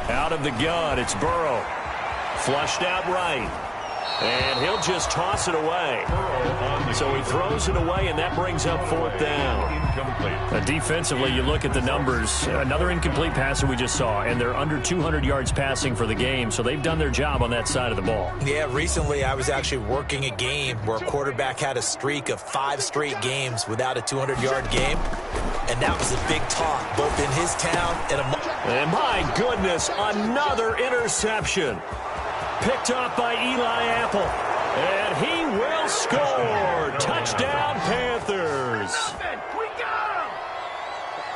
Speaker 1: Out of the gun, it's Burrow. Flushed out right. And he'll just toss it away. So he throws it away, and that brings up 4th down. Defensively, you look at the numbers. Another incomplete pass that we just saw, and they're under 200 yards passing for the game, so they've done their job on that side of the ball.
Speaker 3: Yeah, recently I was actually working a game where a quarterback had a streak of 5 straight games without a 200-yard game, and that was a big talk, both in his town and
Speaker 1: And my goodness, another interception. Picked up by Eli Apple. And he will score. Touchdown, Panthers.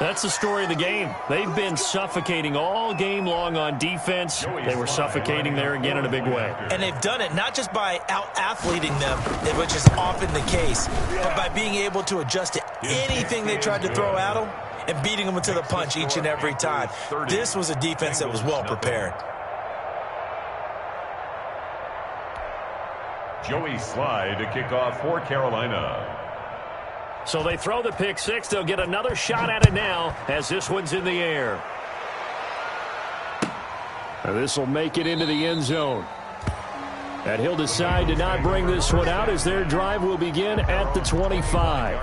Speaker 1: That's the story of the game. They've been suffocating all game long on defense. They were suffocating there again in a big way.
Speaker 3: And they've done it not just by out-athleting them, which is often the case, but by being able to adjust to anything they tried to throw at them and beating them to the punch each and every time. This was a defense that was well prepared.
Speaker 2: Joey Slye to kick off for Carolina.
Speaker 1: So they throw the pick 6. They'll get another shot at it now as this one's in the air. This will make it into the end zone. And he'll decide to not bring this one out as their drive will begin at the 25.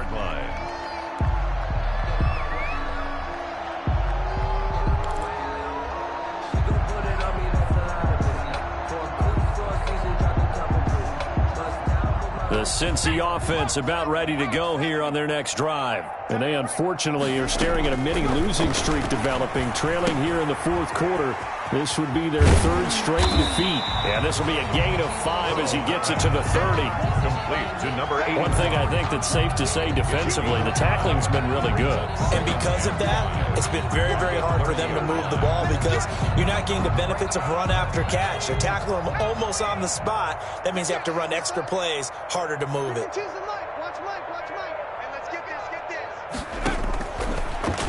Speaker 1: The Cincy offense about ready to go here on their next drive. And they unfortunately are staring at a mini losing streak developing, trailing here in the 4th quarter. This would be their 3rd straight defeat. And this will be a gain of 5 as he gets it to the 30.
Speaker 2: Complete to number 8.
Speaker 1: One thing I think that's safe to say defensively, the tackling's been really good.
Speaker 3: And because of that, it's been very, very hard for them to move the ball because you're not getting the benefits of run after catch. They're tackling them almost on the spot. That means you have to run extra plays, harder to move it.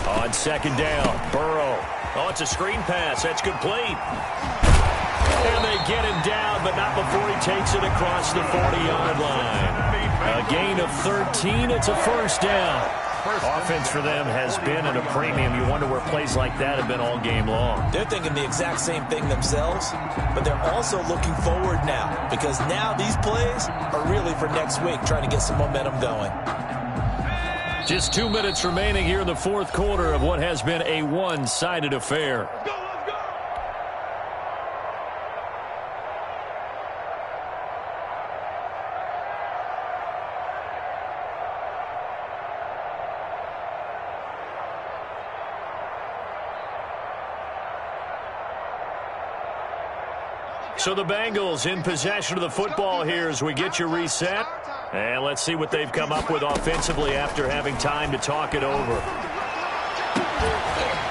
Speaker 1: On 2nd down, Burrow. Oh, it's a screen pass. That's complete. And they get him down, but not before he takes it across the 40-yard line. A gain of 13. It's a 1st down. Offense for them has been at a premium. You wonder where plays like that have been all game long.
Speaker 3: They're thinking the exact same thing themselves, but they're also looking forward now because now these plays are really for next week, trying to get some momentum going.
Speaker 1: Just 2 minutes remaining here in the 4th quarter of what has been a one-sided affair. So the Bengals in possession of the football here as we get you reset. And let's see what they've come up with offensively after having time to talk it over.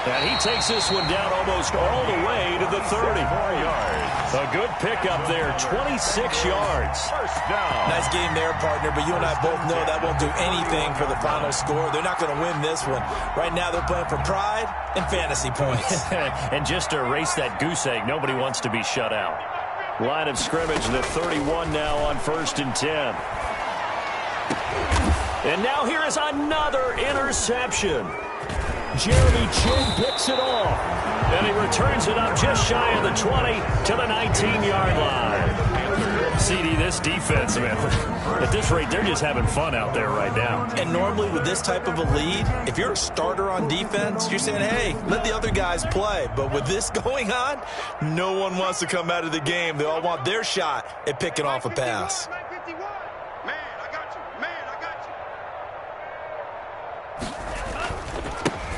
Speaker 1: And he takes this one down almost all the way to the 30. 4 yards. A good pickup there, 26 yards.
Speaker 2: First down.
Speaker 3: Nice game there, partner, but you and I both know that won't do anything for the final score. They're not going to win this one. Right now they're playing for pride and fantasy points.
Speaker 1: And just to erase that goose egg, nobody wants to be shut out. Line of scrimmage, the 31 now on 1st and 10. And now here is another interception. Jeremy Chin picks it off. And he returns it up just shy of the 20 to the 19-yard line. CD, this defense, man, at this rate, they're just having fun out there right now.
Speaker 3: And normally with this type of a lead, if you're a starter on defense, you're saying, hey, let the other guys play. But with this going on, no one wants to come out of the game. They all want their shot at picking off a pass.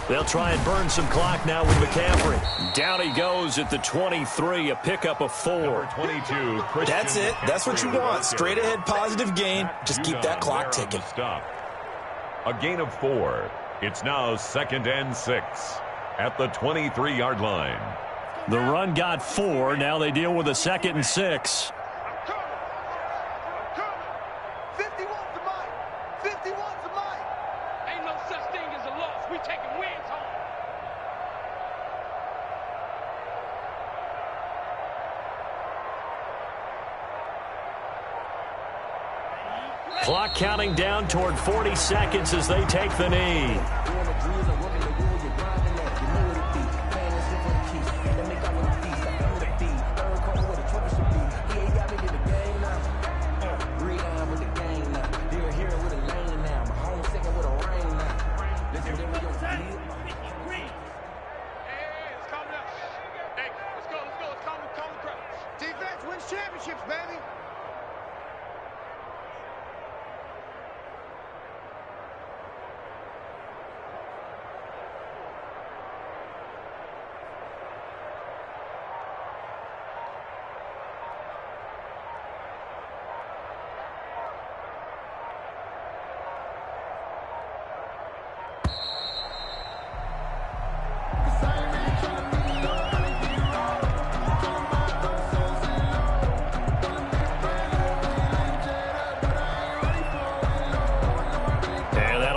Speaker 1: They'll try and burn some clock now with McCaffrey. Down he goes at the 23, a pickup of 4.
Speaker 2: 22.
Speaker 3: That's it. That's what you want. Straight ahead, positive gain. Just keep that clock ticking.
Speaker 2: A gain of 4. It's now 2nd and 6 at the 23-yard line.
Speaker 1: The run got 4. Now they deal with a 2nd and 6. Clock counting down toward 40 seconds as they take the knee.
Speaker 4: Defense wins championships, baby.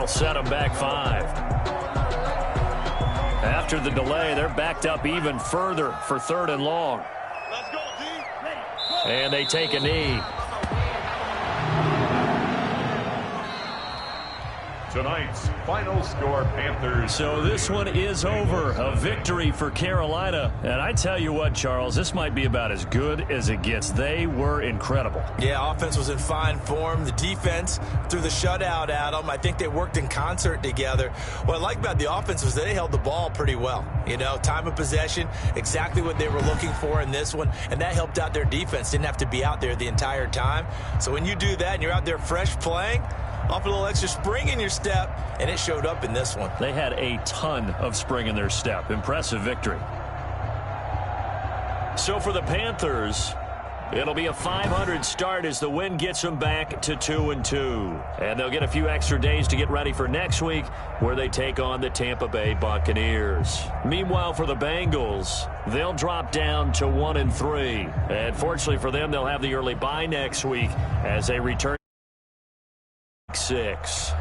Speaker 1: Set them back 5. After the delay, they're backed up even further for 3rd and long.
Speaker 4: Let's go, D.
Speaker 1: And they take a knee.
Speaker 2: Tonight's final score, Panthers.
Speaker 1: So this one is over. A victory for Carolina. And I tell you what, Charles, this might be about as good as it gets. They were incredible.
Speaker 3: Yeah, offense was in fine form. The defense threw the shutout at them. I think they worked in concert together. What I like about the offense was they held the ball pretty well. You know, time of possession, exactly what they were looking for in this one. And that helped out their defense. Didn't have to be out there the entire time. So when you do that and you're out there fresh playing, off a little extra spring in your step, and it showed up in this one.
Speaker 1: They had a ton of spring in their step. Impressive victory. So for the Panthers, it'll be a 500 start as the win gets them back to 2-2. And they'll get a few extra days to get ready for next week, where they take on the Tampa Bay Buccaneers. Meanwhile, for the Bengals, they'll drop down to 1-3. And fortunately for them, they'll have the early bye next week as they return 6.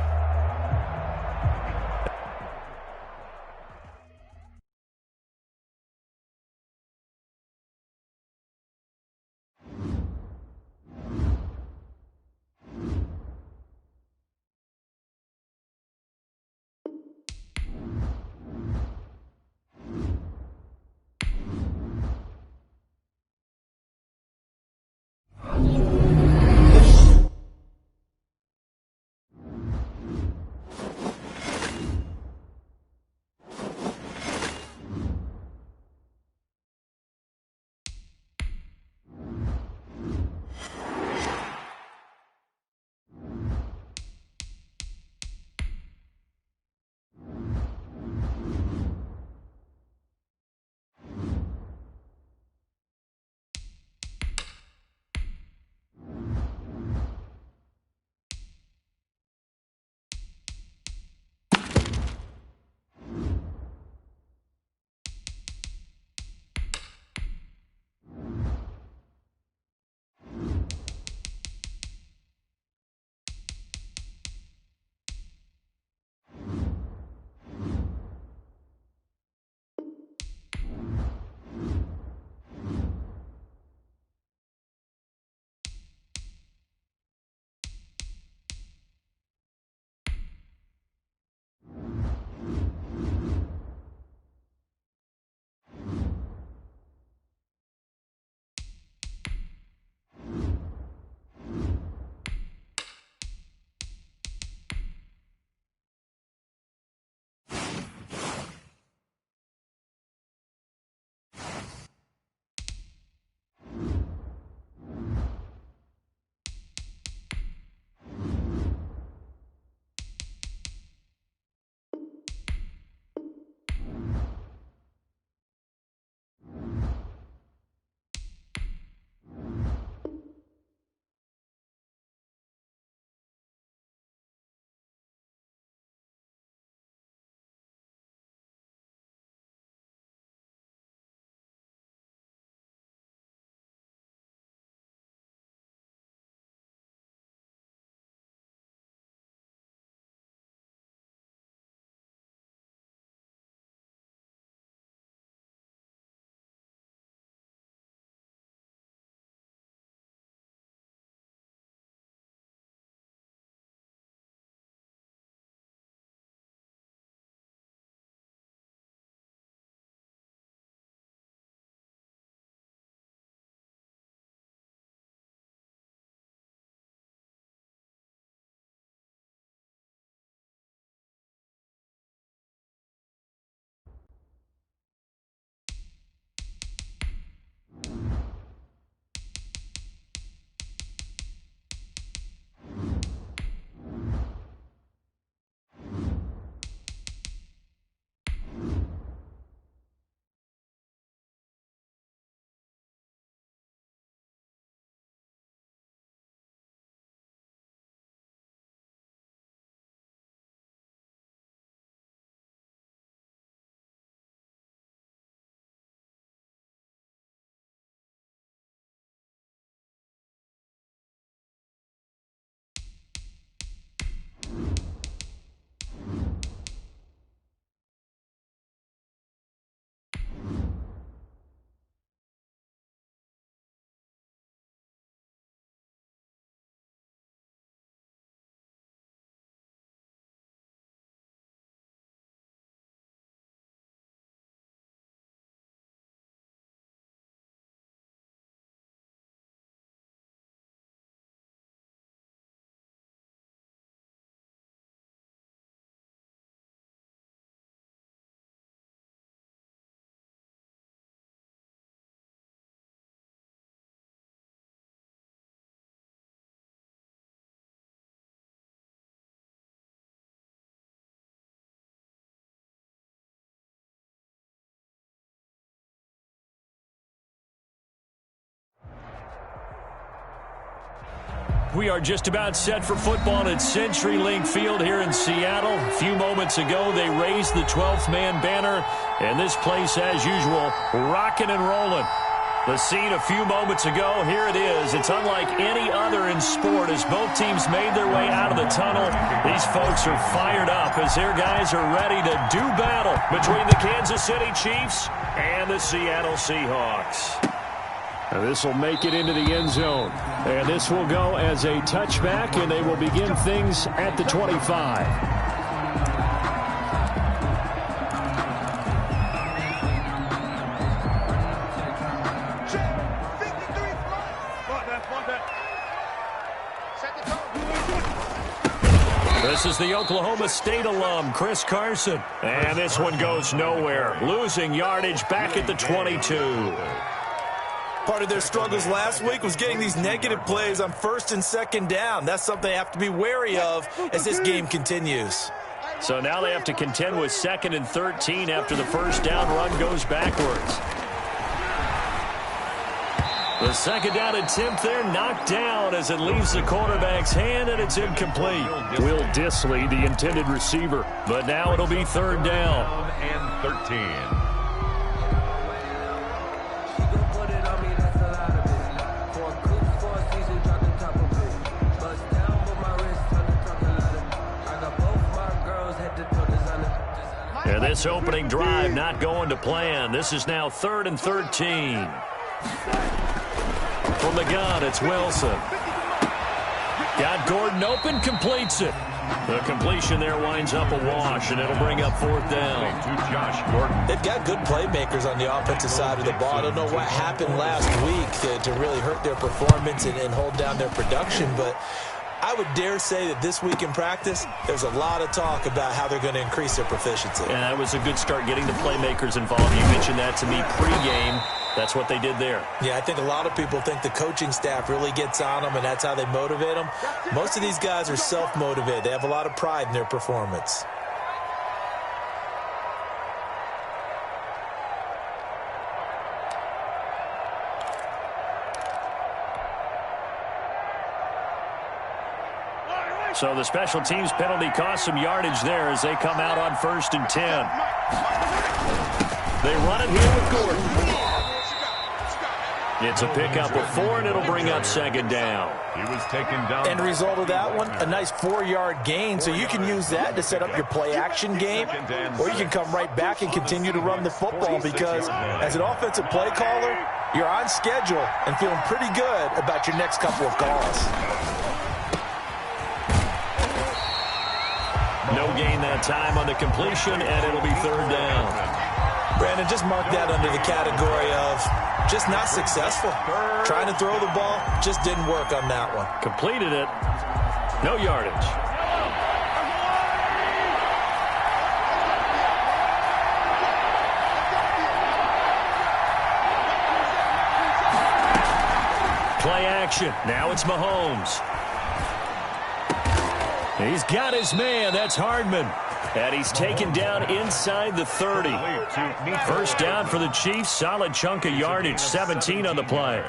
Speaker 1: We are just about set for football at CenturyLink Field here in Seattle. A few moments ago, they raised the 12th man banner, and this place, as usual, rocking and rolling. The scene a few moments ago, here it is. It's unlike any other in sport as both teams made their way out of the tunnel. These folks are fired up as their guys are ready to do battle between the Kansas City Chiefs and the Seattle Seahawks.
Speaker 6: This will make it into the end zone. And this will go as a touchback, and they will begin things at the 25.
Speaker 1: This is the Oklahoma State alum, Chris Carson. And this one goes nowhere. Losing yardage back at the 22.
Speaker 3: Part of their struggles last week was getting these negative plays on first and second down. That's something they have to be wary of as this game continues.
Speaker 1: So now they have to contend with 2nd and 13 after the first down run goes backwards. The second down attempt there knocked down as it leaves the quarterback's hand, and it's incomplete.
Speaker 6: Will Disley, the intended receiver.
Speaker 1: But now it'll be 3rd down.
Speaker 2: And 13.
Speaker 1: And this opening drive not going to plan. This is now 3rd and 13. From the gun, it's Wilson. Got Gordon open, completes it. The completion there winds up a wash, and it'll bring up 4th down.
Speaker 2: To Josh Gordon.
Speaker 3: They've got good playmakers on the offensive side of the ball. I don't know what happened last week to really hurt their performance and hold down their production, but I would dare say that this week in practice, there's a lot of talk about how they're going to increase their proficiency.
Speaker 1: And that was a good start getting the playmakers involved. You mentioned that to me pregame. That's what they did there.
Speaker 3: Yeah, I think a lot of people think the coaching staff really gets on them, and that's how they motivate them. Most of these guys are self-motivated. They have a lot of pride in their performance.
Speaker 1: So the special teams penalty cost some yardage there as they come out on 1st and 10. They run it here with Gordon. It's a pickup of 4, and it'll bring up 2nd down.
Speaker 2: He was taken down.
Speaker 3: End result of that one, a nice 4-yard gain. So you can use that to set up your play-action game, or you can come right back and continue to run the football because as an offensive play caller, you're on schedule and feeling pretty good about your next couple of calls.
Speaker 1: No gain that time on the completion, and it'll be 3rd down.
Speaker 3: Brandon, just mark that under the category of just not successful. Trying to throw the ball, just didn't work on that one.
Speaker 1: Completed it. No yardage. Play action. Now it's Mahomes. He's got his man. That's Hardman. And he's taken down inside the 30. First down for the Chiefs. Solid chunk of yardage. 17 on the play.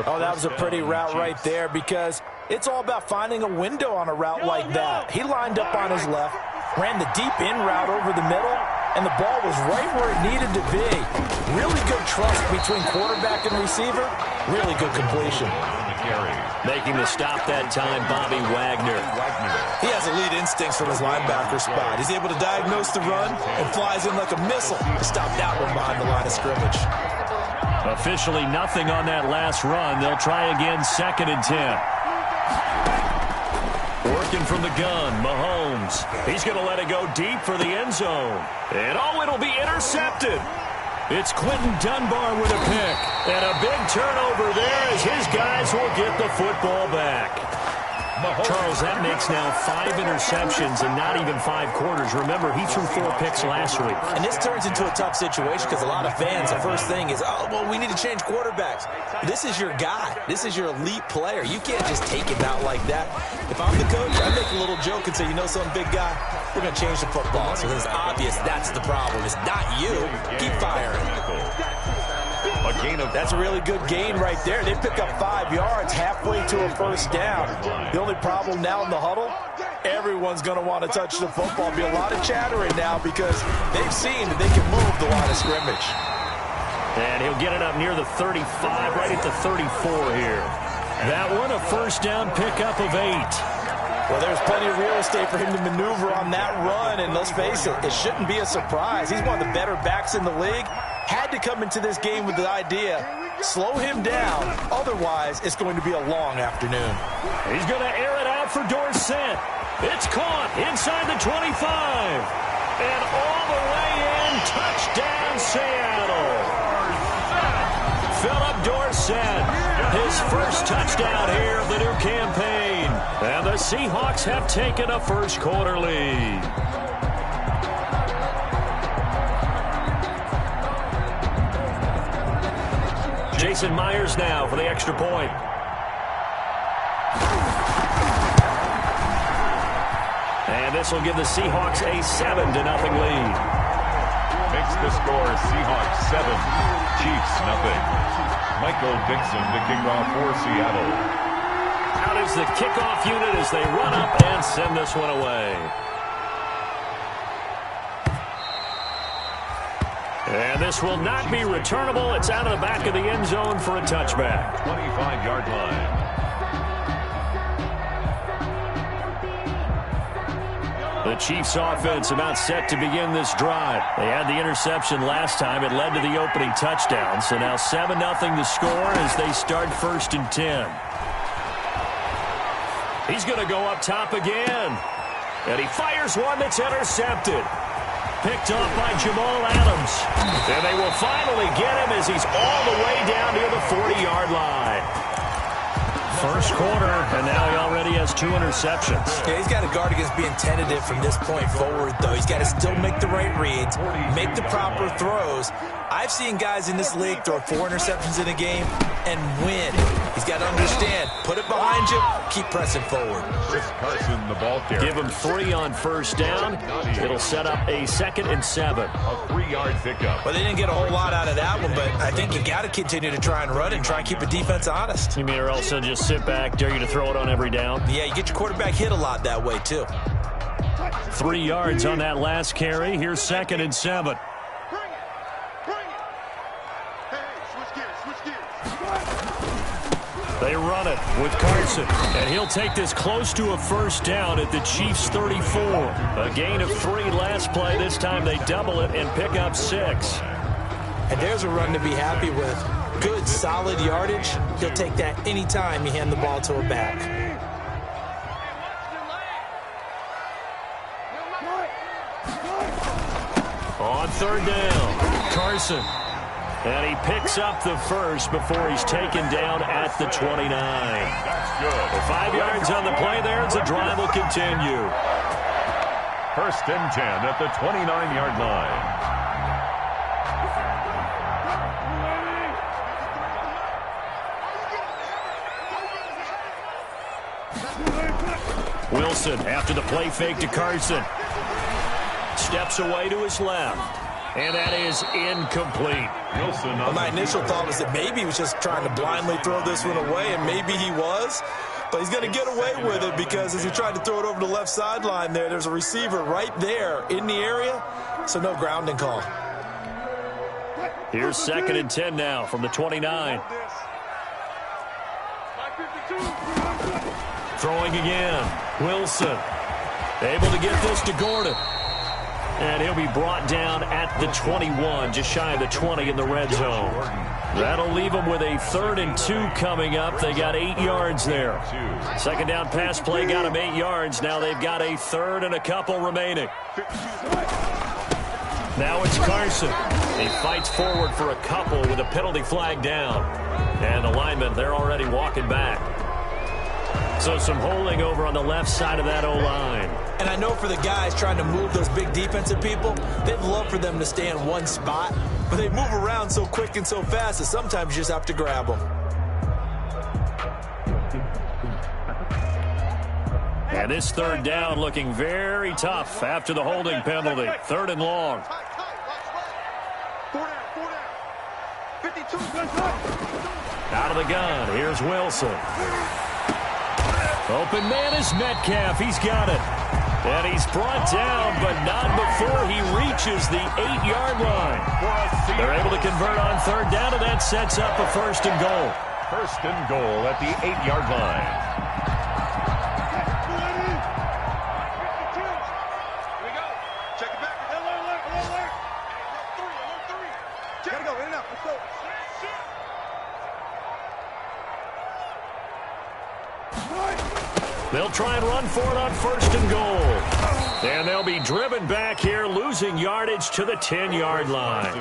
Speaker 3: Oh, that was a pretty route right there because it's all about finding a window on a route like that. He lined up on his left, ran the deep in route over the middle, and the ball was right where it needed to be. Really good trust between quarterback and receiver. Really good completion.
Speaker 1: Making the stop that time, Bobby Wagner.
Speaker 3: He has elite instincts from his linebacker spot. He's able to diagnose the run and flies in like a missile to stop that one behind the line of scrimmage.
Speaker 1: Officially nothing on that last run. They'll try again 2nd and 10. Working from the gun, Mahomes. He's going to let it go deep for the end zone. And oh, it'll be intercepted. It's Quentin Dunbar with a pick. And a big turnover there as his guys will get the football back. Charles, that makes now 5 interceptions and not even 5 quarters. Remember, he threw 4 picks last week.
Speaker 3: And this turns into a tough situation because a lot of fans, the first thing is, oh, well, we need to change quarterbacks. This is your guy. This is your elite player. You can't just take him out like that. If I'm the coach, I make a little joke and say, you know something, big guy? We're going to change the football. So it's obvious that's the problem. It's not you. Keep firing.
Speaker 2: A gain of...
Speaker 3: That's a really good gain right there. They pick up 5 yards halfway to a first down. The only problem now in the huddle, everyone's going to want to touch the football. Be a lot of chattering now because they've seen that they can move the line of scrimmage.
Speaker 1: And he'll get it up near the 35, right at the 34 here. That one, a first down pickup of 8.
Speaker 3: Well, there's plenty of real estate for him to maneuver on that run, and let's face it, it shouldn't be a surprise. He's one of the better backs in the league. Had to come into this game with the idea, slow him down, otherwise it's going to be a long afternoon.
Speaker 1: He's going to air it out for Dorsett. It's caught inside the 25. And all the way in, touchdown Seattle. Philip Dorsett, his first touchdown here of the new campaign. And the Seahawks have taken a first quarter lead. Jason Myers now for the extra point. And this will give the Seahawks a 7-0 lead.
Speaker 2: Makes the score Seahawks 7, Chiefs nothing. Michael Dixon to kick off for Seattle.
Speaker 1: Out is the kickoff unit as they run up and send this one away. And this will not be returnable. It's out of the back of the end zone for a touchback.
Speaker 2: 25-yard line.
Speaker 1: The Chiefs offense about set to begin this drive. They had the interception last time. It led to the opening touchdown. So now 7-0 to score as they start 1st and 10. He's going to go up top again. And he fires one that's intercepted. Picked off by Jamal Adams. And they will finally get him as he's all the way down near the 40-yard line. First quarter, and now he already has 2 interceptions.
Speaker 3: Yeah, he's got to guard against being tentative from this point forward, though. He's got to still make the right reads, make the proper throws. I've seen guys in this league throw 4 interceptions in a game and win. He's got to understand, put it behind you, keep pressing forward.
Speaker 2: Chris Carson, the ball carrier.
Speaker 1: Give him 3 on first down. It'll set up a 2nd and 7.
Speaker 2: A 3-yard pickup.
Speaker 3: Well, they didn't get a whole lot out of that one, but I think you got to continue to try and run and try and keep the defense honest.
Speaker 1: You mean or else they'll just sit back, dare you to throw it on every down?
Speaker 3: Yeah, you get your quarterback hit a lot that way, too.
Speaker 1: 3 yards on that last carry. Here's 2nd and 7. They run it with Carson, and he'll take this close to a first down at the Chiefs' 34. A gain of 3 last play. This time they double it and pick up 6.
Speaker 3: And there's a run to be happy with. Good, solid yardage. He'll take that anytime you hand the ball to a back.
Speaker 1: On 3rd down, Carson. And he picks up the first before he's taken down at the 29.
Speaker 2: That's good.
Speaker 1: 5 yards on the play there as the drive will continue.
Speaker 2: 1st and 10 at the 29-yard line.
Speaker 1: Wilson after the play fake to Carson. Steps away to his left. And that is incomplete.
Speaker 2: Wilson.
Speaker 3: Well, my initial thought was that maybe he was just trying to blindly throw this one away, and maybe he was. But he's going to get away with it because as he tried to throw it over the left sideline there's a receiver right there in the area, so no grounding call.
Speaker 1: Here's 2nd and 10 now from the 29. Throwing again. Wilson able to get this to Gordon. And he'll be brought down at the 21, just shy of the 20 in the red zone. That'll leave them with a 3rd and 2 coming up. They got 8 yards there. 2nd down pass play got them 8 yards. Now they've got a 3rd and a couple remaining. Now it's Carson. He fights forward for a couple with a penalty flag down. And the linemen, they're already walking back. So some holding over on the left side of that O-line.
Speaker 3: And I know for the guys trying to move those big defensive people, they'd love for them to stay in one spot. But they move around so quick and so fast that sometimes you just have to grab them.
Speaker 1: And this 3rd down looking very tough after the holding penalty. 3rd and long. Out of the gun, here's Wilson. Open man is Metcalf. He's got it. And he's brought down, but not before he reaches the 8-yard line. They're able to convert on third down, and that sets up a 1st and goal.
Speaker 2: 1st and goal at the 8-yard line.
Speaker 1: They'll try and run for it on 1st and goal. And they'll be driven back here, losing yardage to the 10-yard line.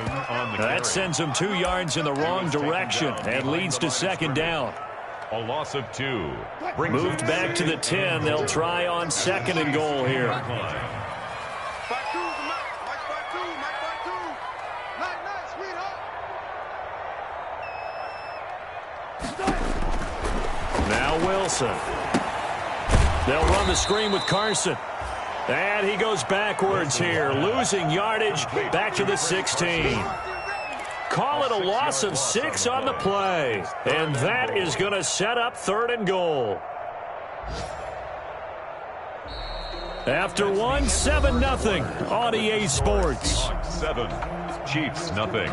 Speaker 1: That sends them 2 yards in the wrong direction and leads to 2nd down.
Speaker 2: A loss of 2.
Speaker 1: Moved back to the 10. They'll try on 2nd and goal here. Now Wilson. They'll run the screen with Carson. And he goes backwards here, losing yardage back to the 16. Call it a loss of 6 on the play. And that is going to set up 3rd and goal. After 1, 7-0 on EA Sports.
Speaker 2: 7, Chiefs nothing.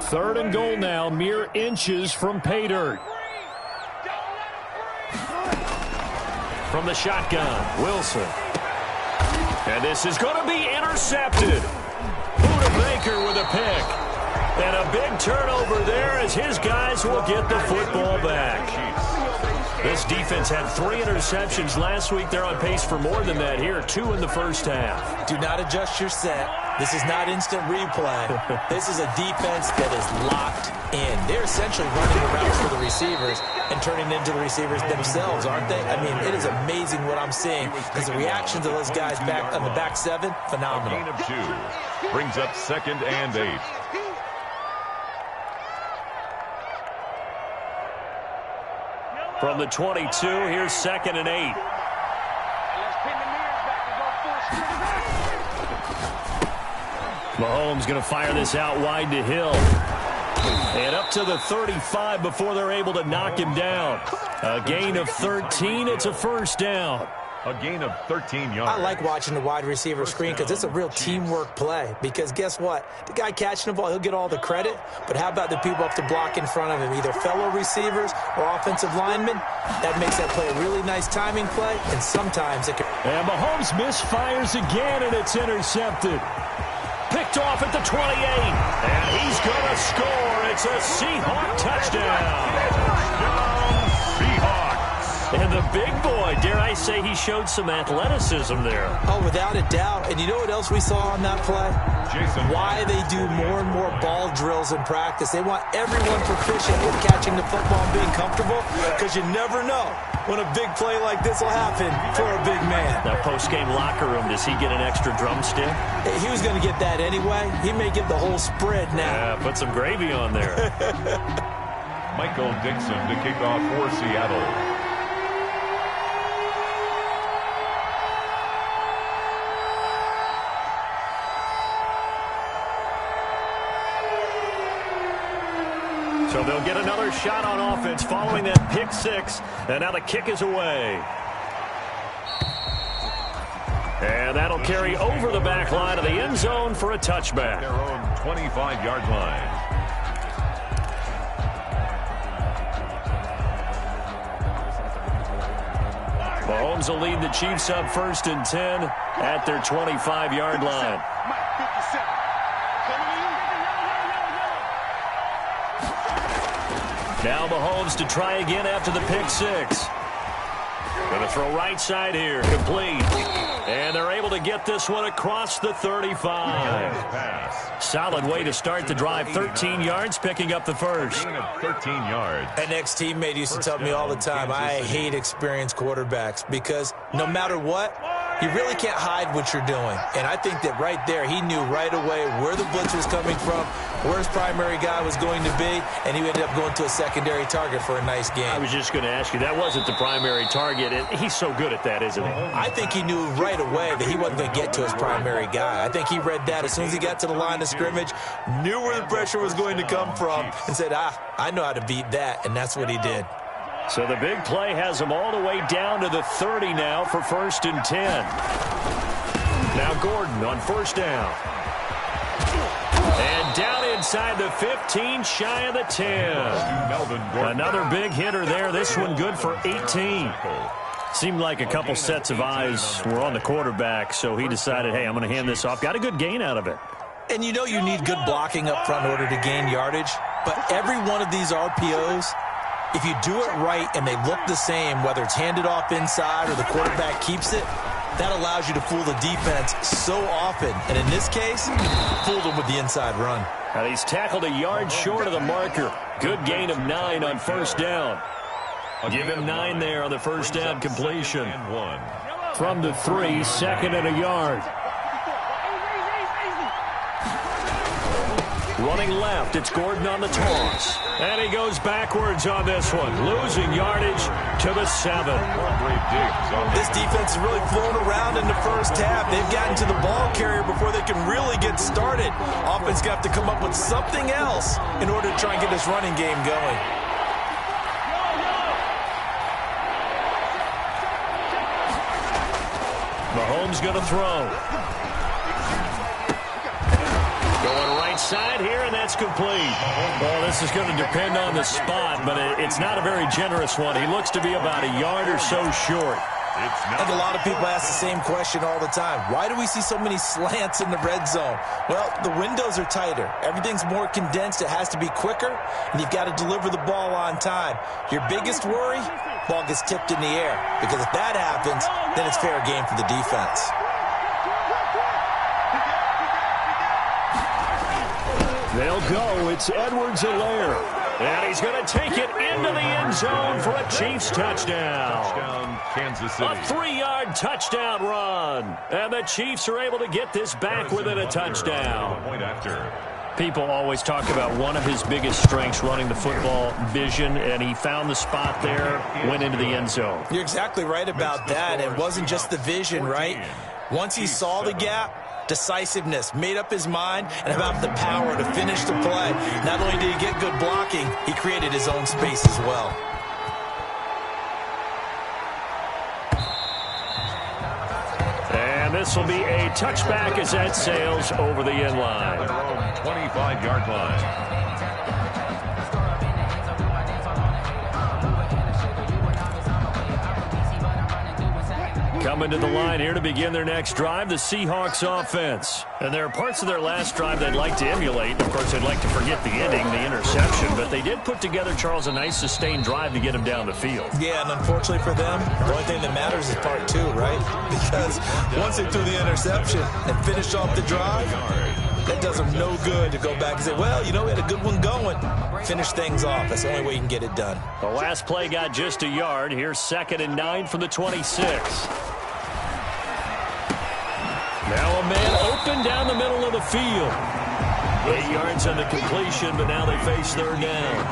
Speaker 6: 3rd and goal now, mere inches from pay dirt.
Speaker 1: From the shotgun, Wilson. And this is going to be intercepted. Buda Baker with a pick. And a big turnover there as his guys will get the football back. This defense had 3 interceptions last week. They're on pace for more than that here. 2 in the first half.
Speaker 3: Do not adjust your set. This is not instant replay. This is a defense that is locked in. They're essentially running the routes for the receivers and turning into the receivers themselves, aren't they? I mean, it is amazing what I'm seeing because the reactions of those guys back on the back 7, phenomenal.
Speaker 2: A gain of 2. Brings up 2nd and 8.
Speaker 1: From the 22, here's 2nd and 8. Mahomes going to fire this out wide to Hill. And up to the 35 before they're able to knock him down. A gain of 13. It's a 1st down.
Speaker 2: A gain of 13 yards.
Speaker 3: I like watching the wide receiver screen because it's a real teamwork play. Because guess what? The guy catching the ball, he'll get all the credit. But how about the people up to block in front of him? Either fellow receivers or offensive linemen. That makes that play a really nice timing play. And sometimes it can...
Speaker 6: And Mahomes misfires again, and it's intercepted.
Speaker 1: Picked off at the 28. And he's going to score. It's a Seahawk touchdown. And the big boy, dare I say, he showed some athleticism there.
Speaker 3: Oh, without a doubt. And you know what else we saw on that play? Why they do more and more ball drills in practice. They want everyone proficient with catching the football and being comfortable because you never know when a big play like this will happen for a big man.
Speaker 1: That post-game locker room, does he get an extra drumstick?
Speaker 3: He was going to get that anyway. He may get the whole spread now.
Speaker 1: Yeah, put some gravy on there.
Speaker 2: Michael Dixon to kick off for Seattle.
Speaker 1: So they'll get another shot on offense following that pick 6. And now the kick is away. And that'll carry over the back line of the end zone for a touchback.
Speaker 2: Their own 25-yard line.
Speaker 1: Mahomes will lead the Chiefs up 1st and 10 at their 25-yard line. Now Mahomes to try again after the pick 6. Going to throw right side here. Complete. And they're able to get this one across the 35. Solid way to start the drive. 13 yards, picking up the 1st.
Speaker 2: 13 yards.
Speaker 3: An ex-teammate used to tell me all the time, I hate experienced quarterbacks because no matter what, you really can't hide what you're doing. And I think that right there, he knew right away where the blitz was coming from, where his primary guy was going to be, and he ended up going to a secondary target for a nice game.
Speaker 6: I was just going to ask you, that wasn't the primary target. He's so good at that, isn't he?
Speaker 3: I think he knew right away that he wasn't going to get to his primary guy. I think he read that as soon as he got to the line of scrimmage, knew where the pressure was going to come from, and said, I know how to beat that, and that's what he did.
Speaker 6: So the big play has him all the way down to the 30 now for 1st and 10. Now Gordon on 1st down. And down inside the 15, shy of the 10. Another big hitter there. This one good for 18. Seemed like a couple sets of eyes were on the quarterback, so he decided, hey, I'm going to hand this off. Got a good gain out of it.
Speaker 3: And you know you need good blocking up front in order to gain yardage, but every one of these RPOs, if you do it right and they look the same, whether it's handed off inside or the quarterback keeps it, that allows you to fool the defense so often. And in this case, fooled them with the inside run.
Speaker 6: And he's tackled a yard short of the marker. Good gain of 9 on 1st down. Give him 9 there on the 1st down completion. From the 3, 2nd and a yard. Running left, it's Gordon on the toss. And he goes backwards on this one, losing yardage to the 7.
Speaker 3: This defense is really flown around in the first half. They've gotten to the ball carrier before they can really get started. Offense going to have to come up with something else in order to try and get this running game going.
Speaker 6: Mahomes going to throw. Going right side here, and that's complete. Well, this is going to depend on the spot, but it's not a very generous one. He looks to be about a yard or so short.
Speaker 3: And a lot of people ask the same question all the time. Why do we see so many slants in the red zone? Well, the windows are tighter. Everything's more condensed. It has to be quicker, and you've got to deliver the ball on time. Your biggest worry, ball gets tipped in the air, because if that happens, then it's fair game for the defense.
Speaker 6: They'll go. It's Edwards-Helaire. And he's going to take it into the end zone for a Chiefs touchdown.
Speaker 2: Touchdown, Kansas City.
Speaker 6: A 3-yard touchdown run. And the Chiefs are able to get this back within a touchdown.
Speaker 2: Point after.
Speaker 6: People always talk about one of his biggest strengths, running the football, vision, and he found the spot there, went into the end zone.
Speaker 3: You're exactly right about that. It wasn't just the vision, right? Once he saw the gap, decisiveness, made up his mind, and about the power to finish the play. Not only did he get good blocking, he created his own space as well.
Speaker 6: And this will be a touchback as that sails over the end line.
Speaker 2: 25-yard line.
Speaker 6: Coming to the line here to begin their next drive, the Seahawks offense. And there are parts of their last drive they'd like to emulate. Of course, they'd like to forget the ending, the interception. But they did put together, Charles, a nice sustained drive to get them down the field.
Speaker 3: Yeah, and unfortunately for them, the only thing that matters is part 2, right? Because once they threw the interception and finished off the drive, that does them no good to go back and say, well, you know, we had a good one going. Finish things off. That's the only way you can get it done.
Speaker 6: The last play got just a yard. Here's 2nd and 9 from the 26. Now a man open down the middle of the field. 8 yards on the completion, but now they face 3rd down.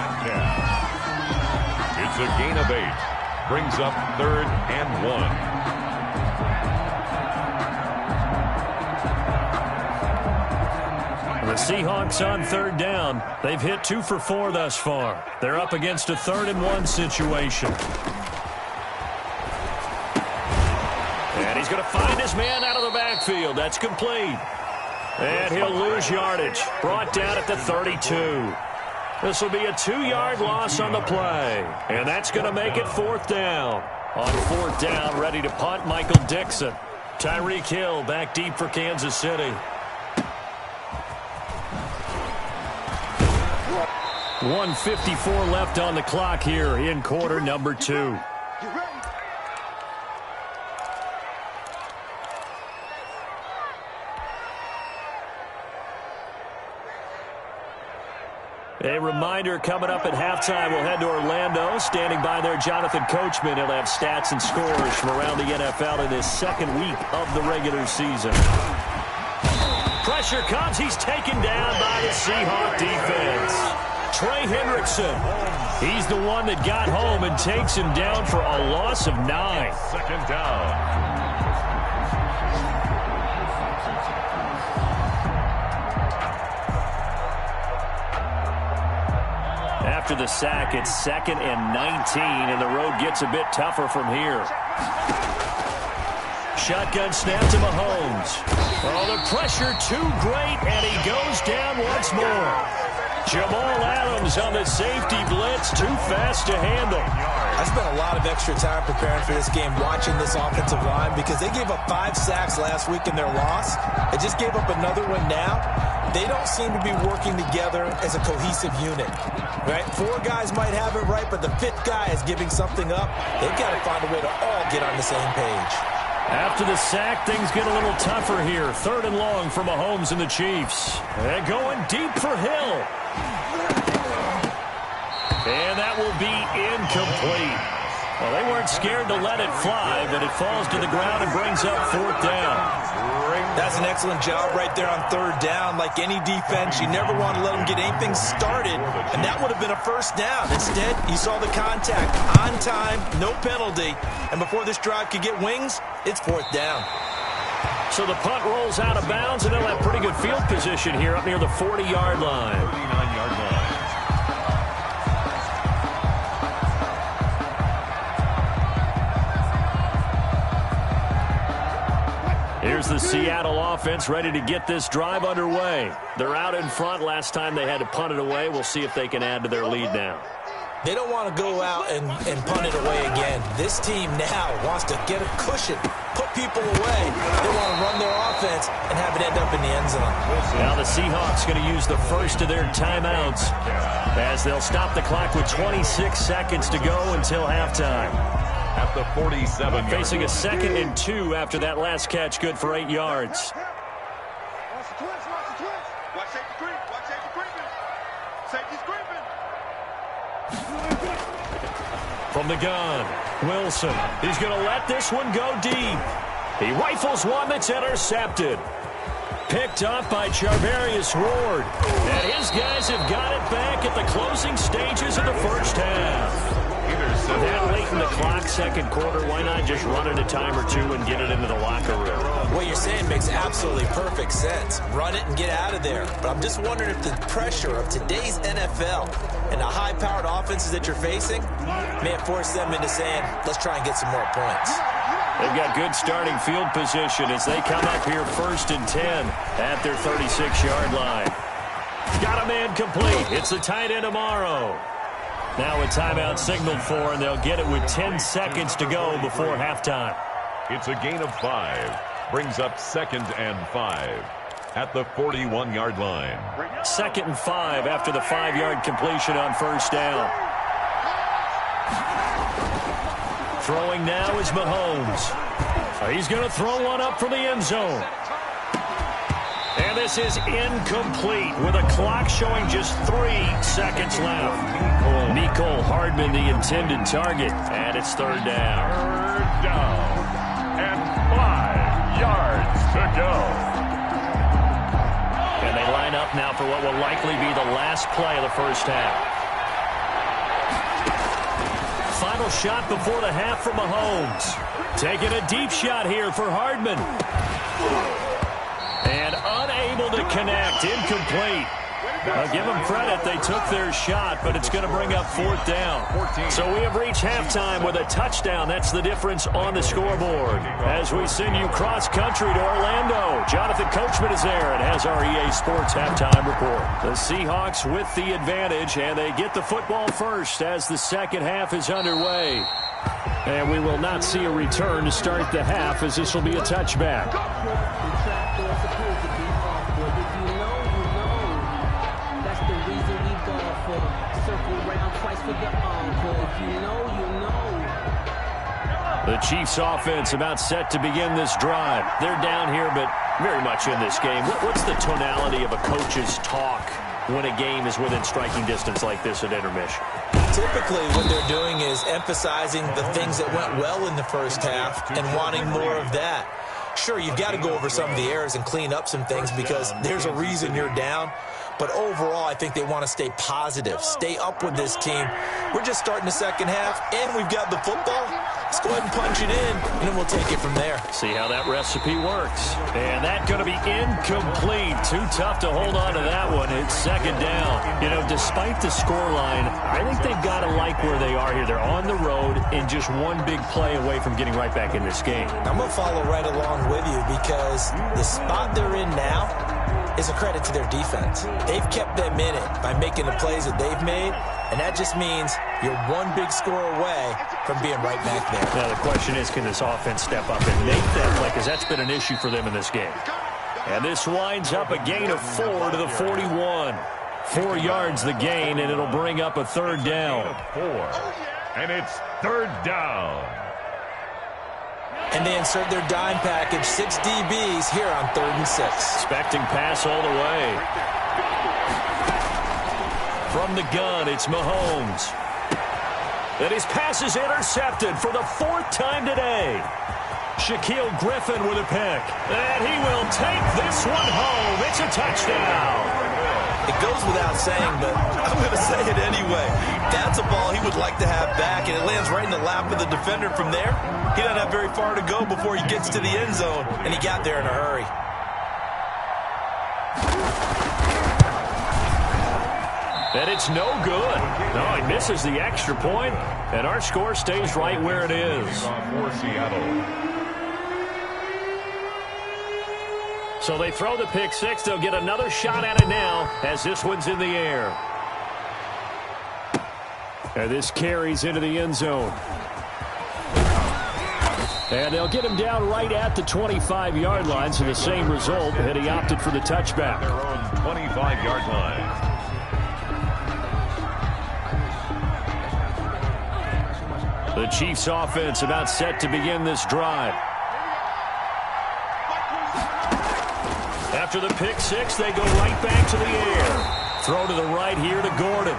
Speaker 2: It's a gain of 8. Brings up 3rd and 1.
Speaker 6: The Seahawks on 3rd down. They've hit 2 for 4 thus far. They're up against a 3rd and 1 situation. And he's going to find his man out of the backfield. That's complete. And he'll lose yardage. Brought down at the 32. This will be a 2-yard loss on the play. And that's going to make it 4th down. On 4th down, ready to punt, Michael Dixon. Tyreek Hill back deep for Kansas City. 1:54 left on the clock here in quarter number 2.
Speaker 1: A reminder coming up at halftime, we'll head to Orlando. Standing by there, Jonathan Coachman. He'll have stats and scores from around the NFL in this second week of the regular season. Pressure comes. He's taken down by the Seahawk defense. Trey Hendrickson. He's the one that got home and takes him down for a loss of 9.
Speaker 2: Second down.
Speaker 1: After the sack, it's 2nd and 19, and the road gets a bit tougher from here. Shotgun snap to Mahomes. Oh, the pressure too great, and he goes down once more. Jamal Adams on the safety blitz, too fast to handle.
Speaker 3: I spent a lot of extra time preparing for this game, watching this offensive line, because they gave up 5 sacks last week in their loss. They just gave up another one now. They don't seem to be working together as a cohesive unit. Right? 4 guys might have it right, but the 5th guy is giving something up. They've got to find a way to all get on the same page.
Speaker 1: After the sack, things get a little tougher here. 3rd and long for Mahomes and the Chiefs. They're going deep for Hill. And that will be incomplete. Well, they weren't scared to let it fly, but it falls to the ground and brings up 4th down.
Speaker 3: That's an excellent job right there on 3rd down. Like any defense, you never want to let them get anything started, and that would have been a 1st down. Instead, you saw the contact on time, no penalty, and before this drive could get wings, it's 4th down.
Speaker 1: So the punt rolls out of bounds, and they'll have pretty good field position here up near the 40-yard line.
Speaker 2: 39-yard line.
Speaker 1: Here's the Seattle offense ready to get this drive underway. They're out in front. Last time they had to punt it away. We'll see if they can add to their lead now.
Speaker 3: They don't want to go out and punt it away again. This team now wants to get a cushion, put people away. They want to run their offense and have it end up in the end zone.
Speaker 1: Now the Seahawks going to use the first of their timeouts as they'll stop the clock with 26 seconds to go until halftime.
Speaker 2: At the 47.
Speaker 1: Facing a 2nd and 2 after that last catch, good for 8 yards.
Speaker 4: Watch the twist, watch the twist. Watch safety creep, watch safety creeping. Safety's creeping.
Speaker 1: From the gun, Wilson. He's going to let this one go deep. He rifles one that's intercepted. Picked up by Charvarius Ward. And his guys have got it back at the closing stages of the first half. That late in the clock, 2nd quarter, why not just run it a time or 2 and get it into the locker room?
Speaker 3: What you're saying makes absolutely perfect sense. Run it and get out of there. But I'm just wondering if the pressure of today's NFL and the high-powered offenses that you're facing may have forced them into saying, let's try and get some more points.
Speaker 1: They've got good starting field position as they come up here 1st and 10 at their 36-yard line. Got a man complete. It's the tight end tomorrow. Now a timeout signaled for, and they'll get it with 10 seconds to go before halftime.
Speaker 2: It's a gain of 5. Brings up 2nd and 5 at the 41-yard line.
Speaker 1: 2nd and 5 after the 5-yard completion on 1st down. Throwing now is Mahomes. He's going to throw one up for the end zone. And this is incomplete with a clock showing just 3 seconds left. Mecole Hardman, the intended target, and it's 3rd down.
Speaker 2: 3rd down and 5 yards to go.
Speaker 1: And they line up now for what will likely be the last play of the first half. Final shot before the half for Mahomes. Taking a deep shot here for Hardman. And unable to connect, incomplete. I'll give them credit. They took their shot, but it's going to bring up 4th down. So we have reached halftime with a touchdown. That's the difference on the scoreboard. As we send you cross-country to Orlando, Jonathan Coachman is there and has our EA Sports halftime report. The Seahawks with the advantage, and they get the football first as the second half is underway. And we will not see a return to start the half, as this will be a touchback. The Chiefs offense about set to begin this drive. They're down here, but very much in this game. What's the tonality of a coach's talk when a game is within striking distance like this at intermission?
Speaker 3: Typically, what they're doing is emphasizing the things that went well in the first half and wanting more of that. Sure, you've got to go over some of the errors and clean up some things because there's a reason you're down. But overall, I think they want to stay positive, stay up with this team. We're just starting the second half, and we've got the football. Let's go ahead and punch it in, and then we'll take it from there.
Speaker 1: See how that recipe works. And that's going to be incomplete. Too tough to hold on to that one. It's second down. You know, despite the scoreline, I think they've got to like where they are here. They're on the road and just one big play away from getting right back in this game.
Speaker 3: I'm going to follow right along with you because the spot they're in now is a credit to their defense. They've kept them in it by making the plays that they've made, and that just means you're one big score away from being right back there.
Speaker 1: Now, the question is, can this offense step up and make that play? Because that's been an issue for them in this game. And this winds up a gain of 4 to the 41. 4 yards the gain, and it'll bring up a third down.
Speaker 2: 4. And it's third down.
Speaker 3: And they insert their dime package, 6 DBs here on 3rd and 6.
Speaker 1: Expecting pass all the way. From the gun, it's Mahomes. And his pass is intercepted for the 4th time today. Shaquille Griffin with a pick. And he will take this one home. It's a touchdown.
Speaker 3: It goes without saying, but I'm going to say it anyway. That's a ball he would like to have back, and it lands right in the lap of the defender from there. He doesn't have very far to go before he gets to the end zone, and he got there in a hurry.
Speaker 1: And it's no good. No, he misses the extra point, and our score stays right where it is.
Speaker 2: For Seattle.
Speaker 1: So they throw the pick six. They'll get another shot at it now as this one's in the air. And this carries into the end zone. And they'll get him down right at the 25-yard line, so the same result, and he opted for the touchback.
Speaker 2: Their own 25-yard line.
Speaker 1: The Chiefs' offense about set to begin this drive. After the pick six, they go right back to the air. Throw to the right here to Gordon.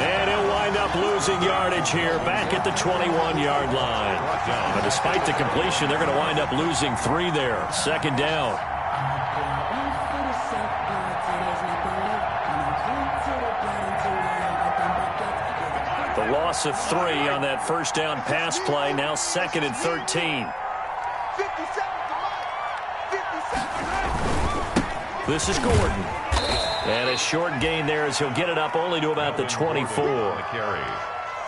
Speaker 1: And he'll wind up losing yardage here back at the 21-yard line. But despite the completion, they're going to wind up losing 3 there. Second down. The loss of 3 on that first down pass play. Now 2nd and 13. This is Gordon. And a short gain there as he'll get it up only to about the 24.
Speaker 3: Well,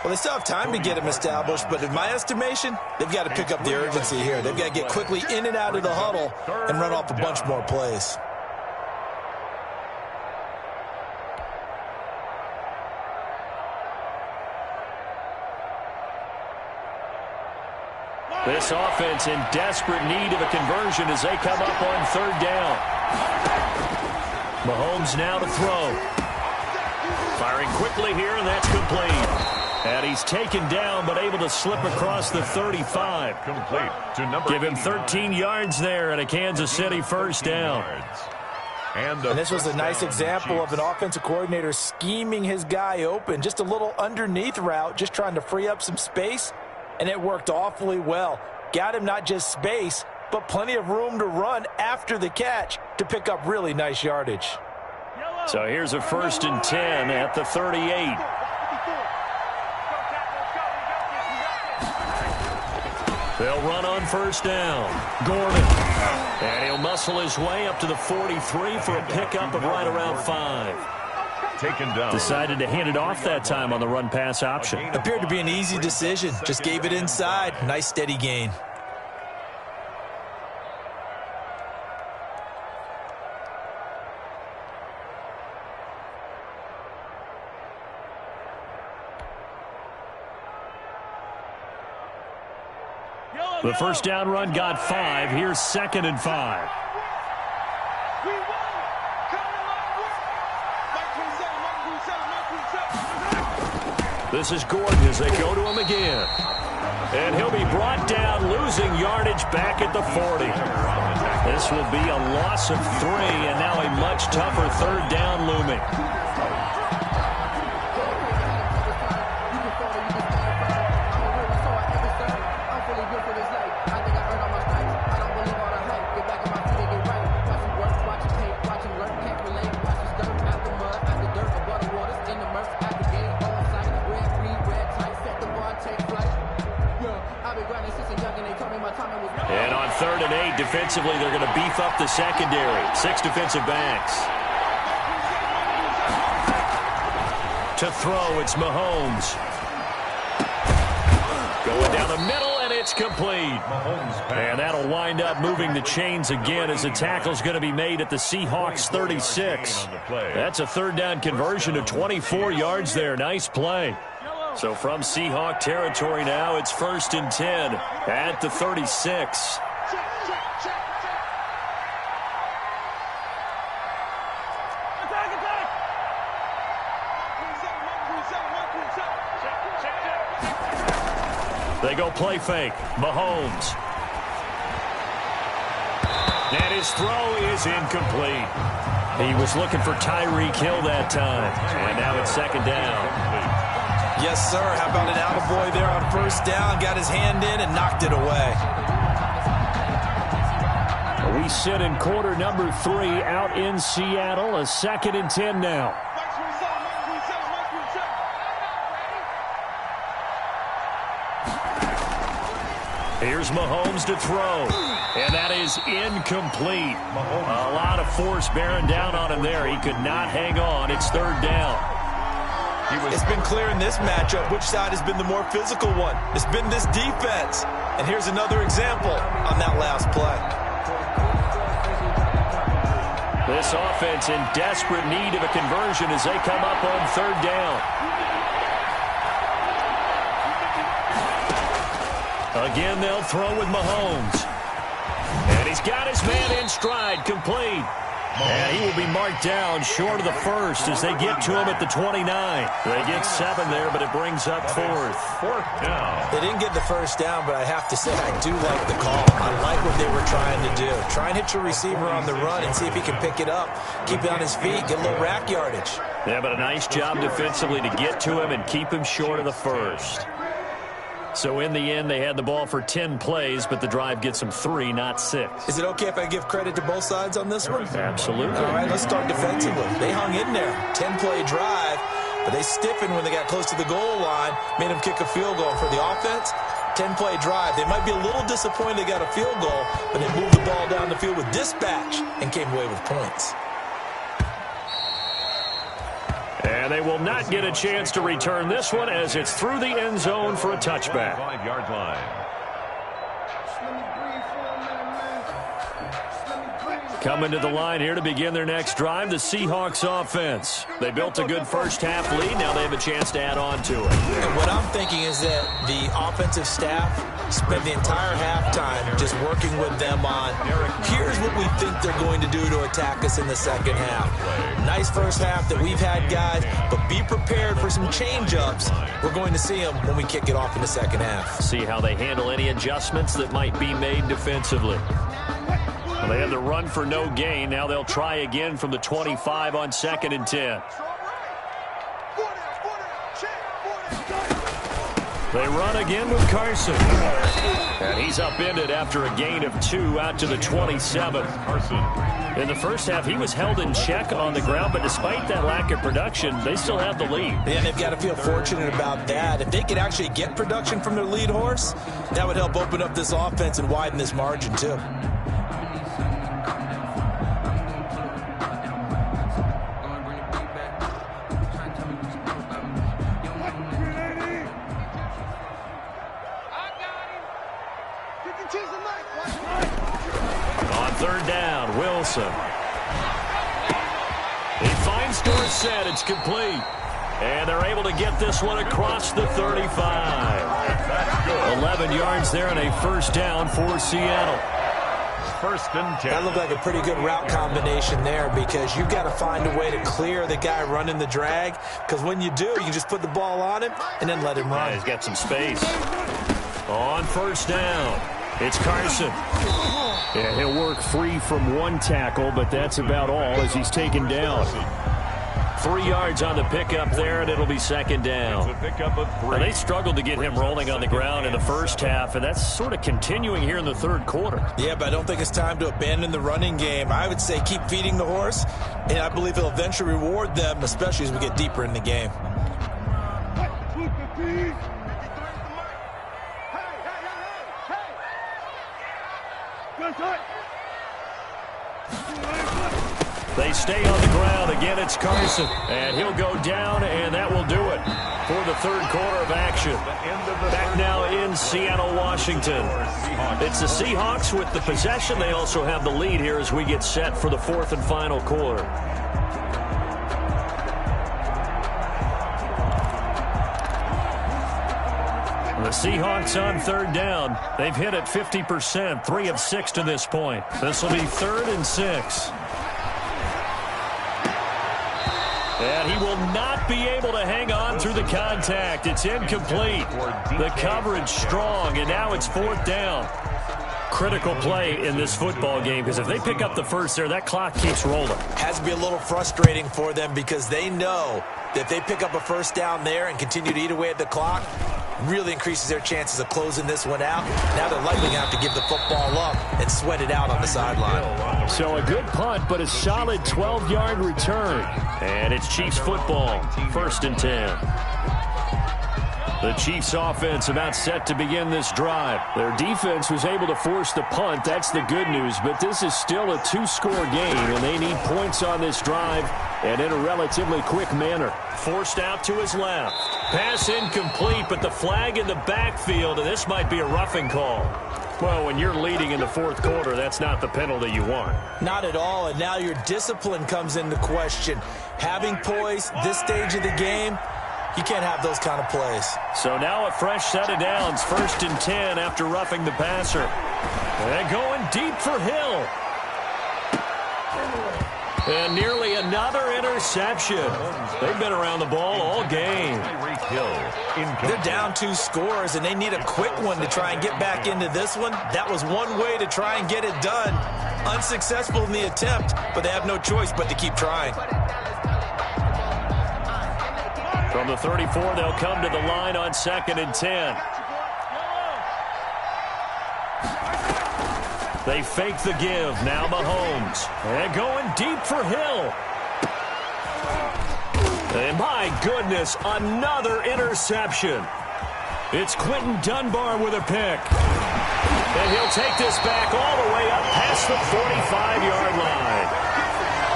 Speaker 3: they still have time to get him established, but in my estimation, they've got to pick up the urgency here. They've got to get quickly in and out of the huddle and run off a bunch more plays.
Speaker 1: This offense in desperate need of a conversion as they come up on 3rd down. Mahomes now to throw. Firing quickly here, and that's complete. And he's taken down, but able to slip across the 35.
Speaker 2: Complete to number.
Speaker 1: Give him 13 yards there and a Kansas City first down.
Speaker 3: And this was a nice example of an offensive coordinator scheming his guy open. Just a little underneath route, just trying to free up some space, and it worked awfully well. Got him not just space, but plenty of room to run after the catch to pick up really nice yardage.
Speaker 1: So here's a 1st and 10 at the 38. They'll run on 1st down. Gordon. And he'll muscle his way up to the 43 for a pickup of right around 5.
Speaker 2: Taken down.
Speaker 1: Decided to hand it off that time on the run-pass option.
Speaker 3: Appeared to be an easy decision. Just gave it inside. Nice steady gain.
Speaker 1: The first down run got 5. Here's 2nd and 5. This is Gordon as they go to him again. And he'll be brought down, losing yardage back at the 40. This will be a loss of 3, and now a much tougher third down looming.
Speaker 6: And on 3rd and 8, defensively, they're going to beef up the secondary. 6 defensive backs. To throw, it's Mahomes. Going down the middle, and it's complete. And that'll wind up moving the chains again as the tackle's going to be made at the Seahawks 36. That's a 3rd down conversion of 24 yards there. Nice play. So from Seahawk territory now, it's 1st and 10 at the 36. They go play fake. Mahomes. And his throw is incomplete. He was looking for Tyreek Hill that time. And now it's 2nd down.
Speaker 3: Yes, sir. How about an attaboy there on 1st down? Got his hand in and knocked it away.
Speaker 1: We sit in quarter number 3 out in Seattle. A 2nd and 10 now. Here's Mahomes to throw. And that is incomplete. A lot of force bearing down on him there. He could not hang on. It's 3rd down.
Speaker 3: It's been clear in this matchup which side has been the more physical one. It's been this defense. And here's another example on that last play.
Speaker 1: This offense in desperate need of a conversion as they come up on 3rd down. Again, they'll throw with Mahomes. And he's got his man in stride, complete. And he will be marked down short of the 1st as they get to him at the 29. They get 7 there, but it brings up 4th
Speaker 2: down.
Speaker 3: They didn't get the 1st down, but I have to say I do like the call. I like what they were trying to do. Try and hit your receiver on the run and see if he can pick it up, keep it on his feet, get a little rack yardage.
Speaker 1: Yeah, but a nice job defensively to get to him and keep him short of the 1st. So in the end, they had the ball for 10 plays, but the drive gets them 3, not 6.
Speaker 3: Is it okay if I give credit to both sides on this one?
Speaker 1: Absolutely.
Speaker 3: All right, let's start defensively. They hung in there. 10-play drive, but they stiffened when they got close to the goal line, made them kick a field goal. And for the offense, 10-play drive. They might be a little disappointed they got a field goal, but they moved the ball down the field with dispatch and came away with points.
Speaker 1: And they will not get a chance to return this one as it's through the end zone for a touchback.
Speaker 2: 5-yard line.
Speaker 1: Coming to the line here to begin their next drive, the Seahawks offense. They built a good first-half lead. Now they have a chance to add on to it.
Speaker 3: And what I'm thinking is that the offensive staff spent the entire halftime just working with them on, here's what we think they're going to do to attack us in the second half. Nice first half that we've had, guys, but be prepared for some change-ups. We're going to see them when we kick it off in the second half.
Speaker 1: See how they handle any adjustments that might be made defensively. Well, they had the run for no gain. Now they'll try again from the 25 on 2nd and 10. They run again with Carson. And he's upended after a gain of 2 out to the 27.
Speaker 2: Carson.
Speaker 1: In the first half, he was held in check on the ground, but despite that lack of production, they still have the lead.
Speaker 3: And they've got to feel fortunate about that. If they could actually get production from their lead horse, that would help open up this offense and widen this margin, too.
Speaker 1: On 3rd down, Wilson. He finds Dorsett. It's complete. And they're able to get this one across the 35. 11 yards there and a 1st down for Seattle.
Speaker 2: 1st and 10.
Speaker 3: That looked like a pretty good route combination there because you've got to find a way to clear the guy running the drag, because when you do, you just put the ball on him and then let him run.
Speaker 1: Yeah, he's got some space. On 1st down. It's Carson. Yeah, he'll work free from one tackle, but that's about all as he's taken down. 3 yards on the pickup there, and it'll be second down. Now, they struggled to get him rolling on the ground in the first half, and that's sort of continuing here in the third quarter.
Speaker 3: Yeah, but I don't think it's time to abandon the running game. I would say keep feeding the horse, and I believe he'll eventually reward them, especially as we get deeper in the game.
Speaker 1: They stay on the ground. Again, it's Carson. And he'll go down, and that will do it for the third quarter of action. Back now in Seattle, Washington. It's the Seahawks with the possession. They also have the lead here as we get set for the fourth and final quarter. The Seahawks on third down. They've hit it 50%, 3 of 6 to this point. This will be 3rd and 6. And he will not be able to hang on through the contact. It's incomplete. The coverage strong, and now it's 4th down. Critical play in this football game, because if they pick up the first there, that clock keeps rolling.
Speaker 3: Has to be a little frustrating for them because they know that if they pick up a first down there and continue to eat away at the clock, really increases their chances of closing this one out. Now they're likely going to have to give the football up and sweat it out on the sideline.
Speaker 1: So a good punt, but a solid 12-yard return. And it's Chiefs football, 1st and 10. The Chiefs offense about set to begin this drive. Their defense was able to force the punt. That's the good news, but this is still a 2-score game, and they need points on this drive and in a relatively quick manner. Forced out to his left. Pass incomplete, but the flag in the backfield, and this might be a roughing call. Well, when you're leading in the fourth quarter, that's not the penalty you want.
Speaker 3: Not at all, and now your discipline comes into question. Having poise this stage of the game, you can't have those kind of plays.
Speaker 1: So now a fresh set of downs, 1st and 10 after roughing the passer. And going deep for Hill. And nearly another interception. They've been around the ball all game.
Speaker 3: They're down 2 scores, and they need a quick one to try and get back into this one. That was one way to try and get it done. Unsuccessful in the attempt, but they have no choice but to keep trying.
Speaker 1: From the 34, they'll come to the line on 2nd and 10. They fake the give. Now Mahomes. And going deep for Hill. And my goodness, another interception. It's Quentin Dunbar with a pick. And he'll take this back all the way up past the 45-yard line.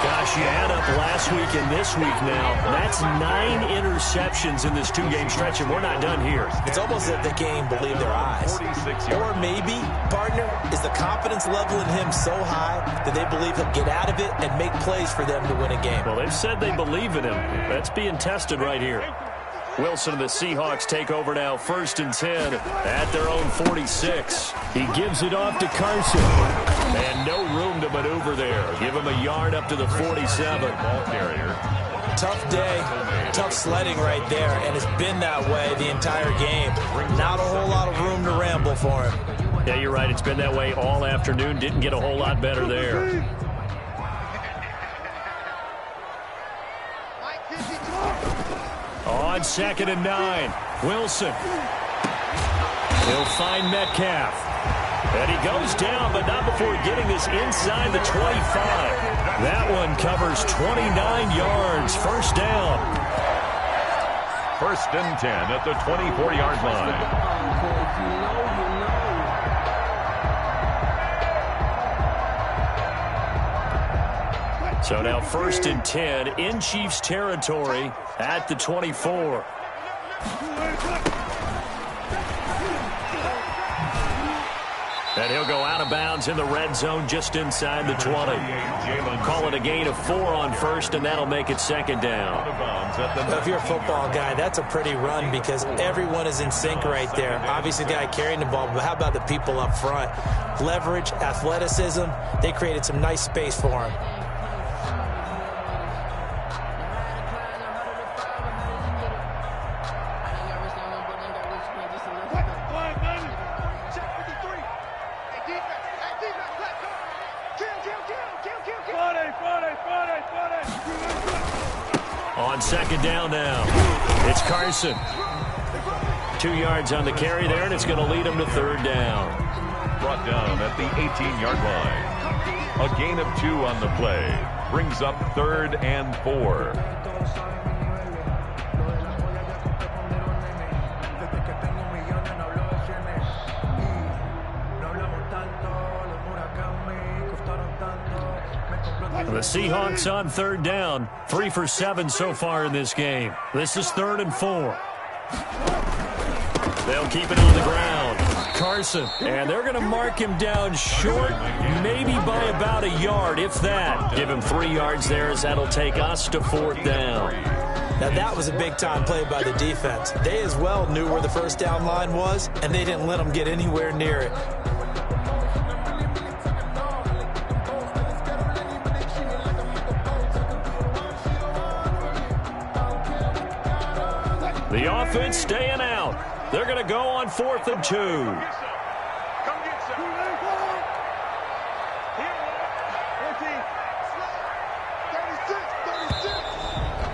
Speaker 1: Gosh, you add up last week and this week now. That's 9 interceptions in this 2-game stretch, and we're not done here.
Speaker 3: It's almost as if they can't even believe their eyes. Or maybe, partner, is the confidence level in him so high that they believe he'll get out of it and make plays for them to win a game.
Speaker 1: Well, they've said they believe in him. That's being tested right here. Wilson and the Seahawks take over now, 1st and 10 at their own 46. He gives it off to Carson. And no room to maneuver there. Give him a yard up to the 47. Ball carrier.
Speaker 3: Tough day, tough sledding right there, and it's been that way the entire game. Not a whole lot of room to ramble for him.
Speaker 1: Yeah, you're right. It's been that way all afternoon. Didn't get a whole lot better there. On 2nd and 9, Wilson. He'll find Metcalf. And he goes down, but not before getting this inside the 25. That one covers 29 yards. 1st down.
Speaker 2: 1st and 10 at the 24-yard line.
Speaker 1: So now 1st and 10 in Chiefs territory at the 24. And he'll go out of bounds in the red zone just inside the 20. Call it a gain of 4 on 1st, and that'll make it 2nd down.
Speaker 3: If you're a football guy, that's a pretty run because everyone is in sync right there. Obviously, the guy carrying the ball, but how about the people up front? Leverage, athleticism, they created some nice space for him.
Speaker 1: On second down now, it's Carson. 2 yards on the carry there, and it's going to lead him to third down.
Speaker 2: Brought down at the 18-yard line. A gain of 2 on the play. Brings up 3rd and 4.
Speaker 1: The Seahawks on third down. 3 for 7 so far in this game. This is 3rd and 4. They'll keep it on the ground. Carson, and they're going to mark him down short, maybe by about a yard, if that. Give him 3 yards there, as that'll take us to 4th down.
Speaker 3: Now, that was a big-time play by the defense. They as well knew where the first down line was, and they didn't let them get anywhere near it.
Speaker 1: The offense staying out. They're going to go on 4th and 2.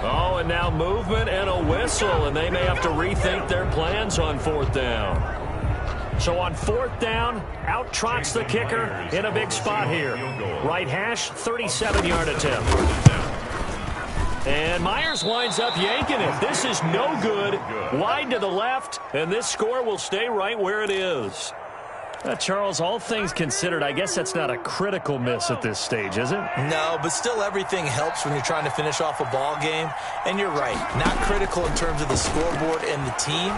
Speaker 1: Oh, and now movement and a whistle, and they may have to rethink their plans on 4th down. So on 4th down, out trots the kicker in a big spot here. Right hash, 37-yard attempt. And Myers winds up yanking it. This is no good. Wide to the left, and this score will stay right where it is. Charles, all things considered, I guess that's not a critical miss at this stage, is it?
Speaker 3: No, but still everything helps when you're trying to finish off a ball game. And you're right, not critical in terms of the scoreboard and the team,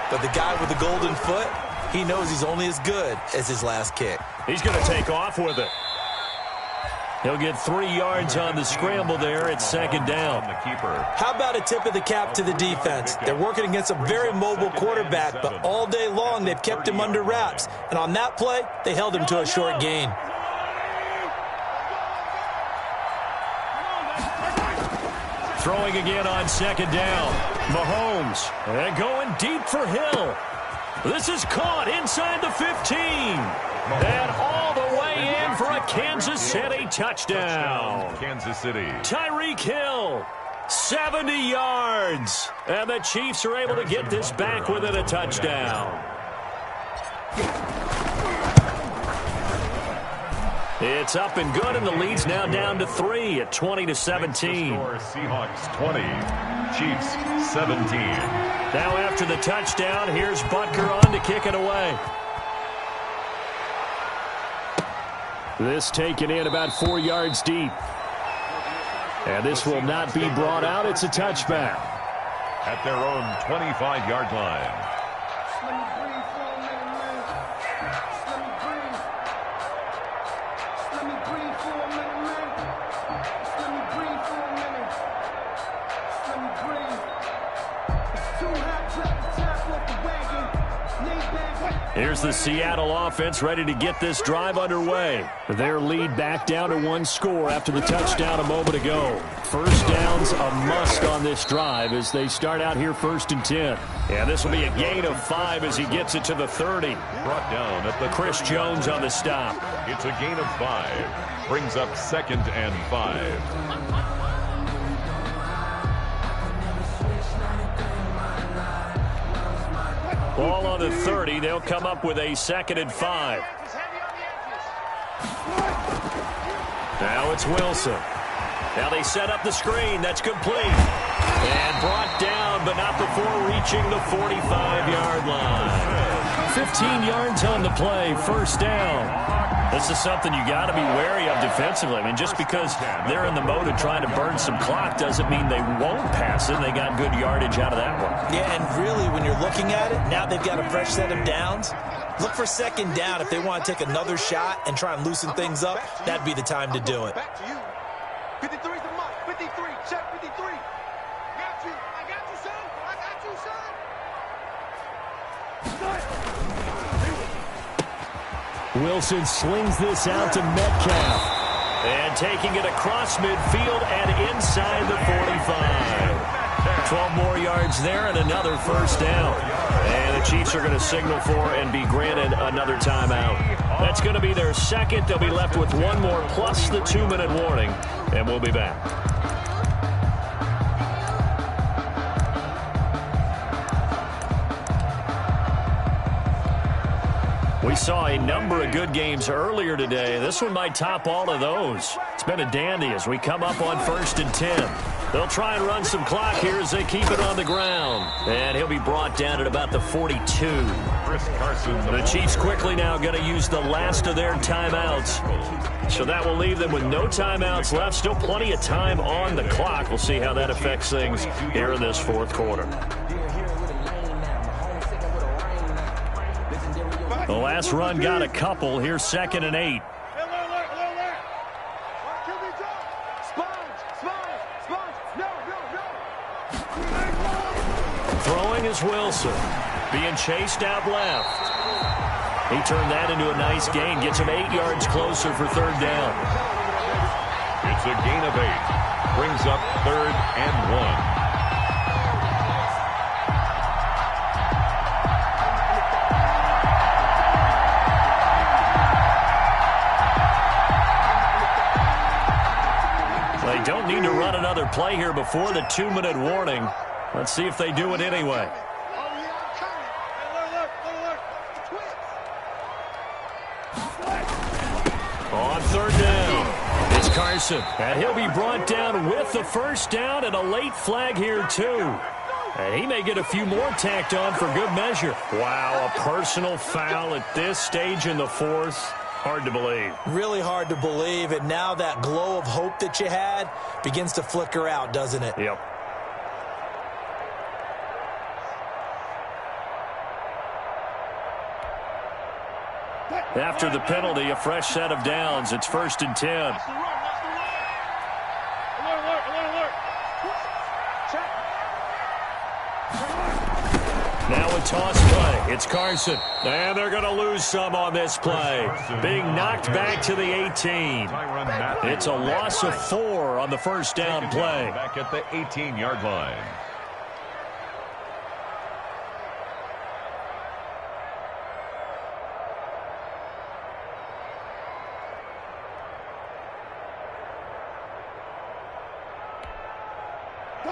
Speaker 3: but the guy with the golden foot, he knows he's only as good as his last kick.
Speaker 1: He's going to take off with it. He'll get 3 yards on the scramble there at second down.
Speaker 3: How about a tip of the cap to the defense? They're working against a very mobile quarterback, but all day long they've kept him under wraps. And on that play, they held him to a short gain.
Speaker 1: Throwing again on second down. Mahomes, and going deep for Hill. This is caught inside the 15. And all the way in for a Kansas City touchdown.
Speaker 2: Kansas City.
Speaker 1: Tyreek Hill, 70 yards. And the Chiefs are able to get this back within a touchdown. It's up and good, and the lead's now down to 3 at 20-17.
Speaker 2: Seahawks 20, Chiefs 17.
Speaker 1: Now after the touchdown, here's Butker on to kick it away. This taken in about 4 yards deep. And this will not be brought out. It's a touchback.
Speaker 2: At their own 25-yard line.
Speaker 1: Here's the Seattle offense ready to get this drive underway. Their lead back down to 1 score after the touchdown a moment ago. First down's a must on this drive as they start out here 1st and 10. And this will be a gain of 5 as he gets it to the 30.
Speaker 2: Brought down at the
Speaker 1: Chris Jones on the stop.
Speaker 2: It's a gain of 5. Brings up 2nd and 5.
Speaker 1: Ball on the 30. They'll come up with a 2nd and 5. Now it's Wilson. Now they set up the screen. That's complete. And brought down, but not before reaching the 45-yard line. 15 yards on the play. First down. This is something you got to be wary of defensively. I mean, just because they're in the mode of trying to burn some clock doesn't mean they won't pass it. They got good yardage out of that one.
Speaker 3: Yeah, and really, when you're looking at it, now they've got a fresh set of downs. Look for second down if they want to take another shot and try and loosen things up. That'd be the time to do it.
Speaker 4: Back to you. 53's the mark. 53. Check 53. Got you. I got you, son. I got you, son.
Speaker 1: Wilson slings this out to Metcalf. And taking it across midfield and inside the 45. 12 more yards there and another first down. And the Chiefs are going to signal for and be granted another timeout. That's going to be their 2nd. They'll be left with 1 more plus the 2-minute warning. And we'll be back. We saw a number of good games earlier today. This one might top all of those. It's been a dandy as we come up on 1st and 10. They'll try and run some clock here as they keep it on the ground. And he'll be brought down at about the 42. The Chiefs quickly now going to use the last of their timeouts. So that will leave them with no timeouts left. Still plenty of time on the clock. We'll see how that affects things here in this fourth quarter. The last run got a couple. Here's 2nd and 8. Throwing is Wilson. Being chased out left. He turned that into a nice gain. Gets him 8 yards closer for 3rd down.
Speaker 2: It's a gain of 8. Brings up 3rd and 1.
Speaker 1: They don't need to run another play here before the 2-minute warning. Let's see if they do it anyway. On 3rd down, it's Carson. And he'll be brought down with the 1st down and a late flag here too. And he may get a few more tacked on for good measure. Wow, a personal foul at this stage in the 4th. Hard to believe.
Speaker 3: Really hard to believe, and now that glow of hope that you had begins to flicker out, doesn't it?
Speaker 1: Yep. After the penalty, a fresh set of downs. It's 1st and 10. Now a toss play. It's Carson. And they're going to lose some on this play. Being knocked back to the 18. It's a loss of 4 on the 1st down play.
Speaker 2: Back at the 18-yard line.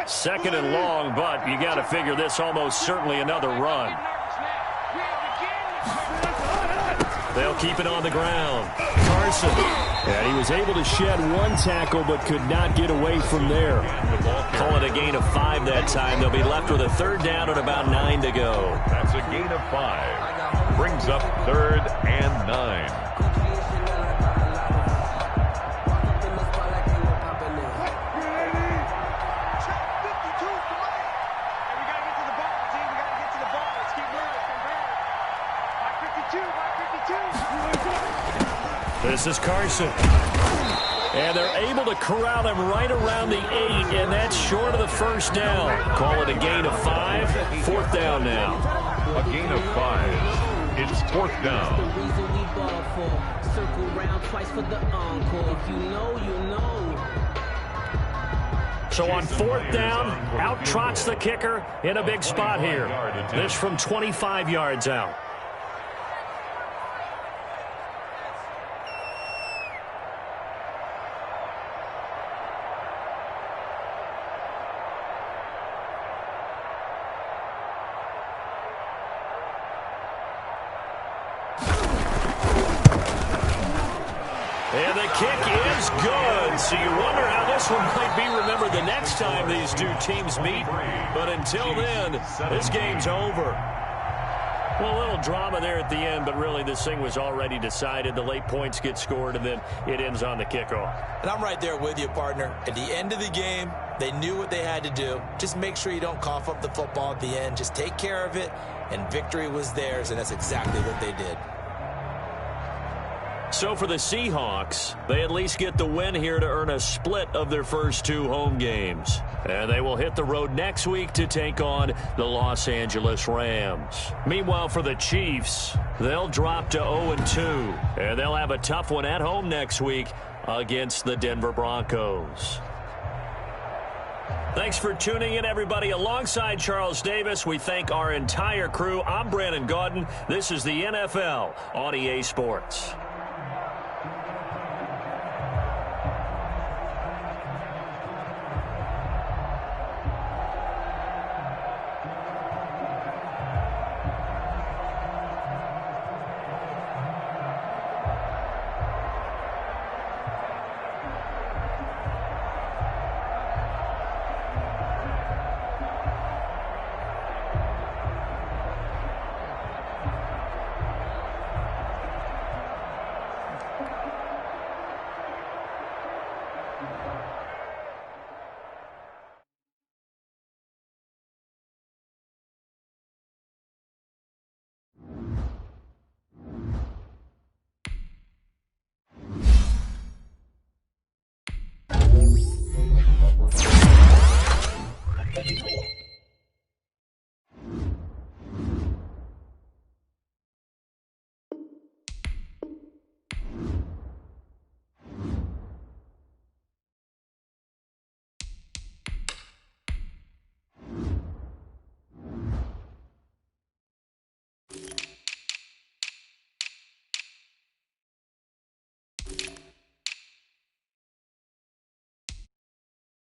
Speaker 1: Second and long, but you got to figure this almost certainly another run. They'll keep it on the ground. Carson. And he was able to shed 1 tackle but could not get away from there. Call it a gain of 5 that time. They'll be left with a 3rd down and about 9 to go.
Speaker 2: That's a gain of 5. Brings up 3rd and 9.
Speaker 1: This is Carson. And they're able to corral him right around the 8, and that's short of the 1st down. Call it a gain of 5. 4th down now.
Speaker 2: A gain of 5. It's 4th down.
Speaker 1: So on 4th down, out trots the kicker in a big spot here. This from 25 yards out. And the kick is good. So you wonder how this one might be remembered the next time these two teams meet. But until then, this game's over. Well, a little drama there at the end, but really this thing was already decided. The late points get scored, and then it ends on the kickoff.
Speaker 3: And I'm right there with you, partner. At the end of the game, they knew what they had to do. Just make sure you don't cough up the football at the end. Just take care of it, and victory was theirs, and that's exactly what they did.
Speaker 1: So for the Seahawks, they at least get the win here to earn a split of their first 2 home games. And they will hit the road next week to take on the Los Angeles Rams. Meanwhile, for the Chiefs, they'll drop to 0-2. And they'll have a tough one at home next week against the Denver Broncos. Thanks for tuning in, everybody. Alongside Charles Davis, we thank our entire crew. I'm Brandon Gaudin. This is the NFL on EA Sports.